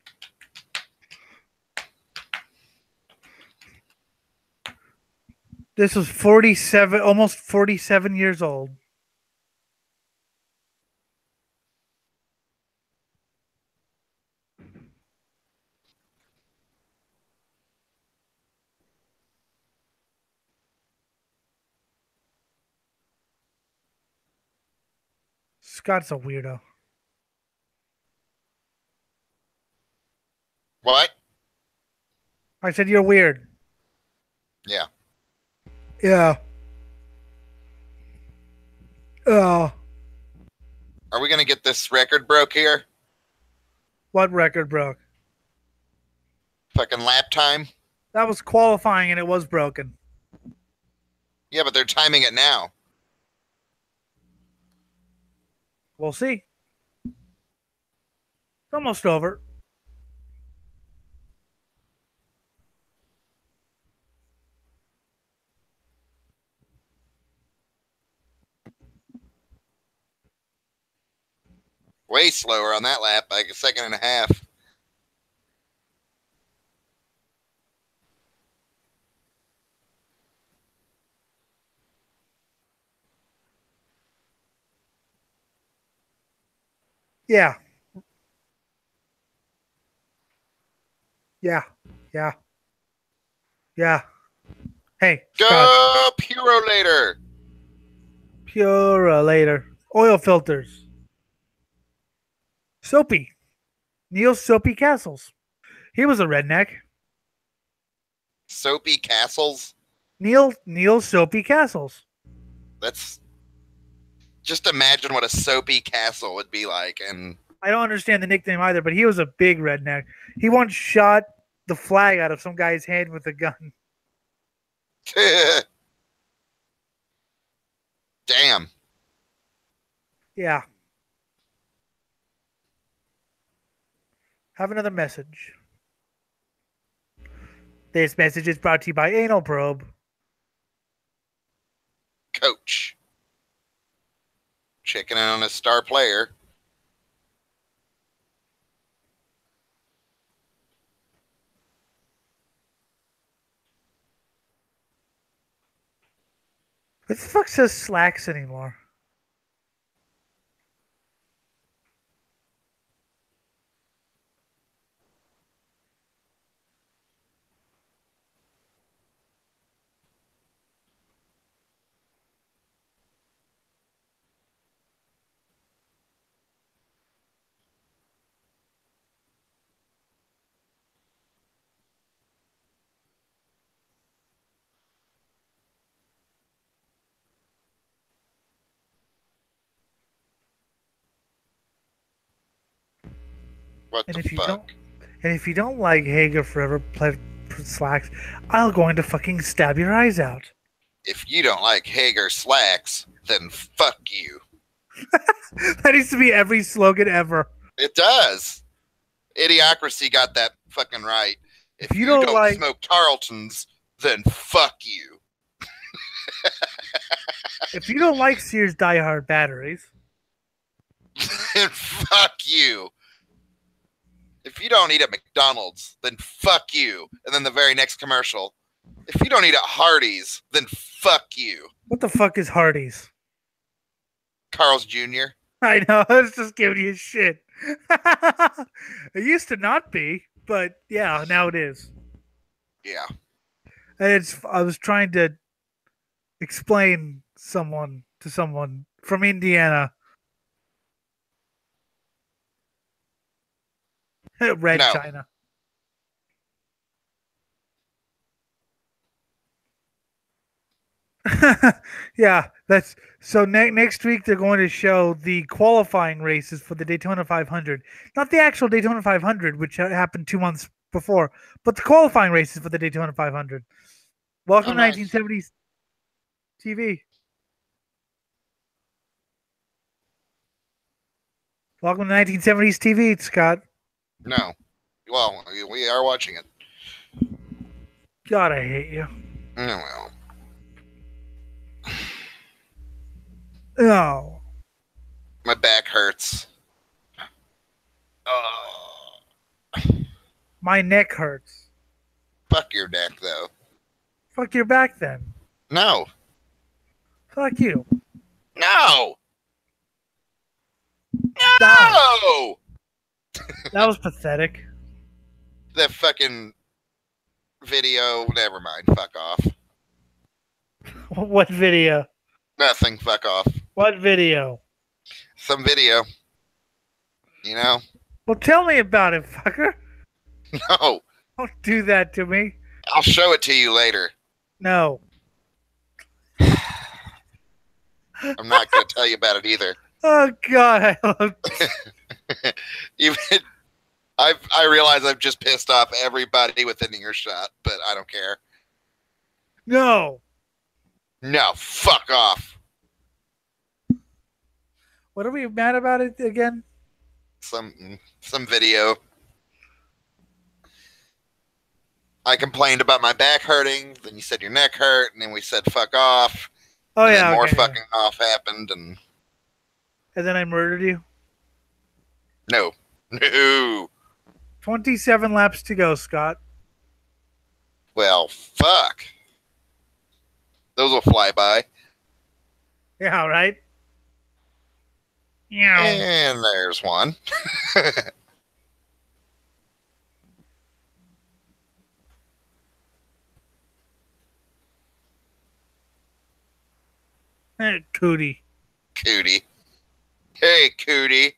This was 47, almost 47 years old. Scott's a weirdo. What? I said you're weird. Yeah. Yeah. Oh. Are we gonna get this record broke here? What record broke? Fucking lap time? That was qualifying and it was broken. Yeah, but they're timing it now. We'll see. It's almost over. Way slower on that lap, like a second and a half. Yeah. Yeah. Yeah. Yeah. Hey, Scott. Go Puro later. Pure later. Oil filters. Soapy. Neil Soapy Castles. He was a redneck. Soapy Castles. Neil Soapy Castles. That's just imagine what a soapy castle would be like. And I don't understand the nickname either, but he was a big redneck. He once shot the flag out of some guy's hand with a gun. damn. Yeah. Have another message. This message is brought to you by Anal Probe. Coach. Checking in on a star player. What the fuck says slacks anymore? What And the if you don't, fuck? and if you don't like Hager Forever slacks, I'll going to fucking stab your eyes out. If you don't like Hager slacks, then fuck you. That needs to be every slogan ever. It does. Idiocracy got that fucking right. If If you you don't don't like, smoke Tarleton's, then fuck you. if you don't like Sears Die Hard batteries, Then fuck you. If you don't eat at McDonald's, then fuck you. And then the very next commercial. If you don't eat at Hardee's, then fuck you. what the fuck is Hardee's? Carl's Jr. I know, I was just giving you shit. It used to not be, but yeah, now it is. Yeah. And I was trying to explain to someone from Indiana. Red No. China. Yeah, that's so. Next week they're going to show the qualifying races for the Daytona 500, not the actual Daytona 500, which happened 2 months before, but the qualifying races for the Daytona 500. Welcome to nice. 1970s TV. Welcome to 1970s TV, Scott. No. Well, we are watching it. God, I hate you. Oh, well. No. My back hurts. Oh. My neck hurts. Fuck your neck, though. Fuck your back then. No. Fuck you. No. Die. No. That was pathetic. That fucking video. Never mind. Fuck off. What video? Nothing. Fuck off. What video? Some video. You know? Well, tell me about it, fucker. No. Don't do that to me. I'll show it to you later. No. I'm not going to tell you about it either. Oh God, I love. Even I realize I've just pissed off everybody within earshot, but I don't care. No. No, fuck off. What are we mad about it again? Some video. I complained about my back hurting, then you said your neck hurt, and then we said fuck off. Oh and yeah, then more okay, fucking off happened, and then I murdered you. no. 27 laps to go, Scott. Well, fuck. Those will fly by. Yeah, right. Yeah. And there's one. Cootie. Cootie. Hey, Cootie.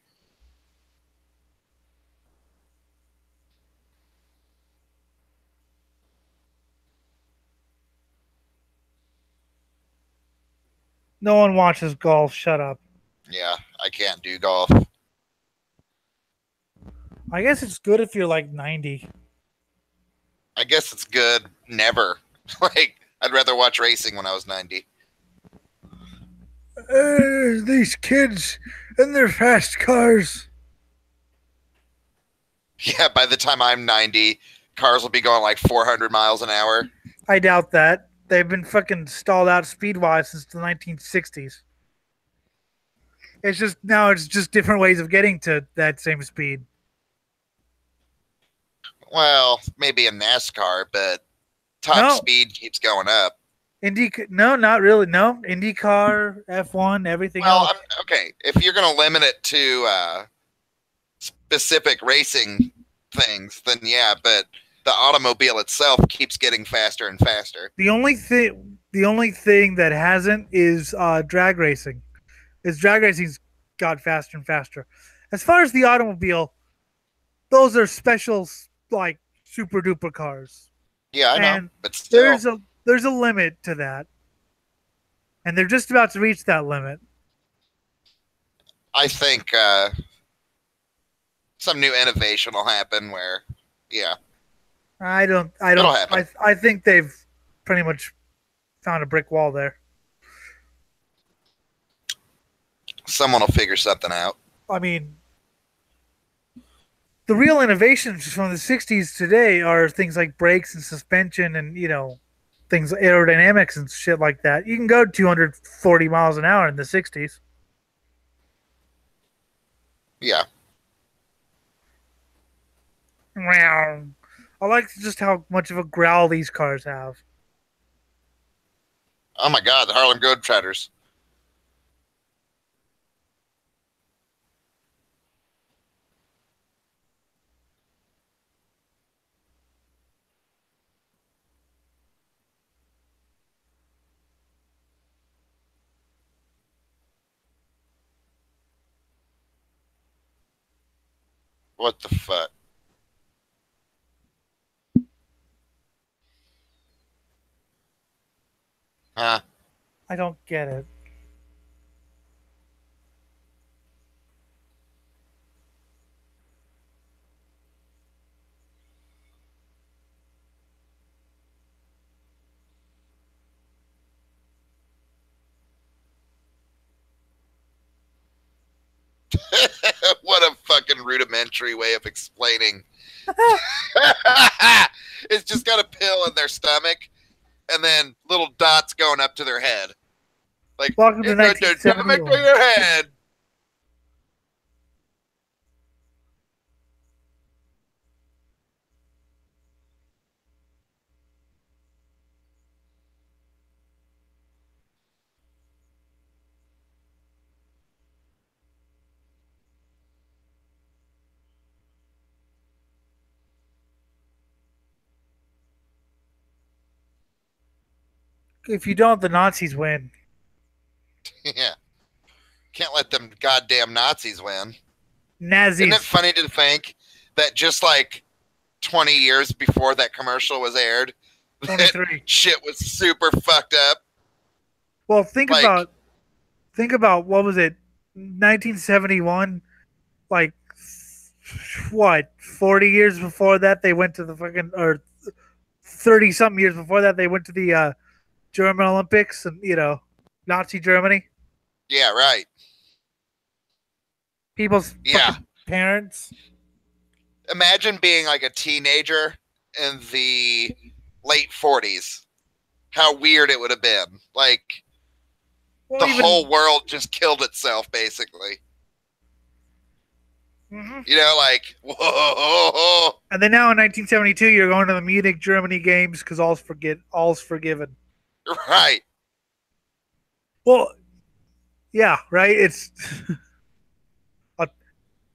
No one watches golf. Shut up. Yeah, I can't do golf. I guess it's good if you're like 90. I guess it's good. Never. Like, I'd rather watch racing when I was 90. These kids and their fast cars. Yeah, by the time I'm 90, cars will be going like 400 miles an hour. I doubt that. They've been fucking stalled out speed-wise since the 1960s. It's just different ways of getting to that same speed. Well, maybe in NASCAR, but top speed keeps going up. No, not really. No, IndyCar, F1, everything else. Okay, if you're going to limit it to specific racing things, then yeah, but the automobile itself keeps getting faster and faster. The only thing that hasn't is drag racing. Drag racing's got faster and faster. As far as the automobile, those are special, like super duper cars. Yeah, I know, but still, there's a limit to that, and they're just about to reach that limit. I think some new innovation will happen where, yeah, I don't. it'll happen. I think they've pretty much found a brick wall there. Someone will figure something out. I mean, the real innovations from the '60s today are things like brakes and suspension, and things aerodynamics and shit like that. You can go 240 miles an hour in the '60s. Yeah. I like just how much of a growl these cars have. Oh my God, the Harlem Globetrotters. What the fuck? Huh? I don't get it. What a fucking rudimentary way of explaining. It's just got a pill in their stomach and then little dots going up to their head. Like, Welcome to in their stomach to 1971. your head. If you don't, the Nazis win. Yeah. Can't let them goddamn Nazis win. Nazis. Isn't it funny to think that just like 20 years before that commercial was aired, 23. shit was super fucked up? Well, think about what was it, 1971? Like, what? 40 years before that, they went to the fucking, or 30 something years before that, they went to the German Olympics, and Nazi Germany. Yeah, right. People's fucking parents. Imagine being like a teenager in the late 40s. How weird it would have been. Like, the whole world just killed itself, basically. Mm-hmm. Like, whoa. And then now in 1972, you're going to the Munich, Germany games because all's forgiven. Right. Well, yeah, right. It's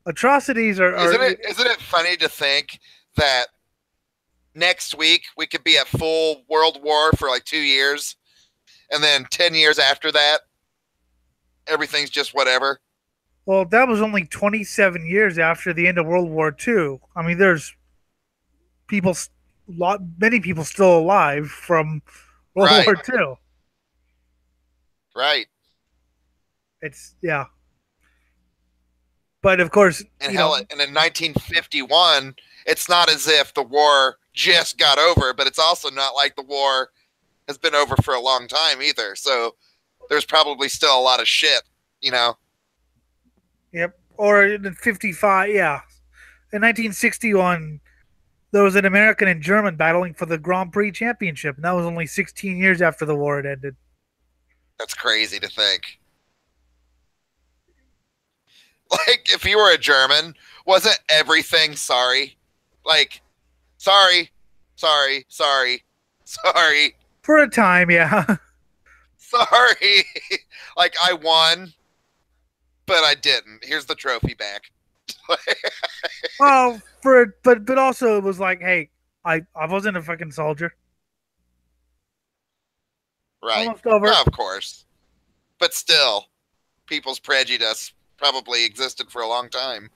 atrocities are. Isn't it funny to think that next week we could be at full world war for like 2 years, and then 10 years after that, everything's just whatever? Well, that was only 27 years after the end of World War II. I mean, there's many people still alive from World War II. Right. It's but of course, and in 1951, it's not as if the war just got over, but it's also not like the war has been over for a long time either. So there's probably still a lot of shit, Yep. Or in 55, yeah. In 1961, there was an American and German battling for the Grand Prix championship, and that was only 16 years after the war had ended. That's crazy to think. Like, if you were a German, wasn't everything sorry? Like, sorry. For a time, yeah. Sorry. Like, I won, but I didn't. Here's the trophy back. Well, but also it was like, hey, I wasn't a fucking soldier. Right. Almost over. No, of course. But still, people's prejudice probably existed for a long time.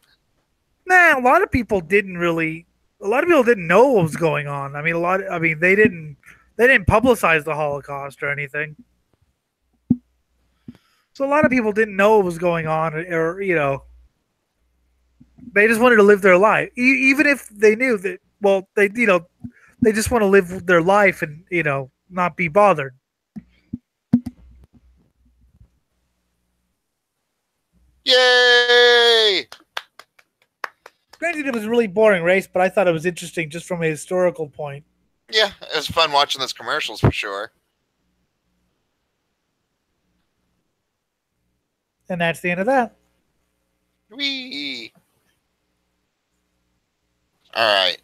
Nah, a lot of people didn't know what was going on. I mean, they didn't publicize the Holocaust or anything. So a lot of people didn't know what was going on, or They just wanted to live their life, even if they knew that. Well, they just want to live their life and not be bothered. Yay! Granted, it was a really boring race, but I thought it was interesting just from a historical point. Yeah, it was fun watching those commercials for sure. And that's the end of that. Whee! All right.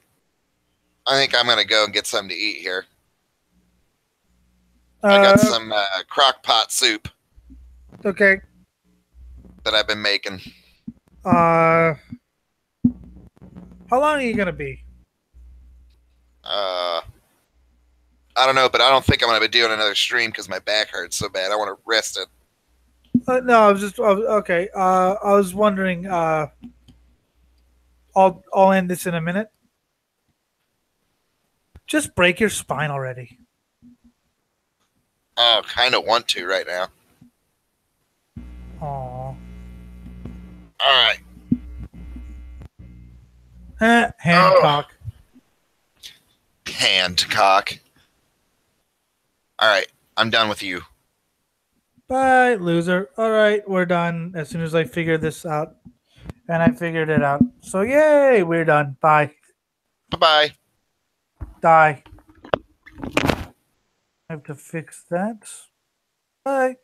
I think I'm going to go and get something to eat here. I got some crock pot soup. Okay. That I've been making. How long are you going to be? I don't know, but I don't think I'm going to be doing another stream because my back hurts so bad. I want to rest it. No, okay. I was wondering. I'll end this in a minute. Just break your spine already. Oh, kind of want to right now. Aww. All right. Hancock. Hancock. All right. I'm done with you. Bye, loser. All right, we're done as soon as I figure this out. And I figured it out. So, yay, we're done. Bye. Bye-bye. Die. I have to fix that. Bye.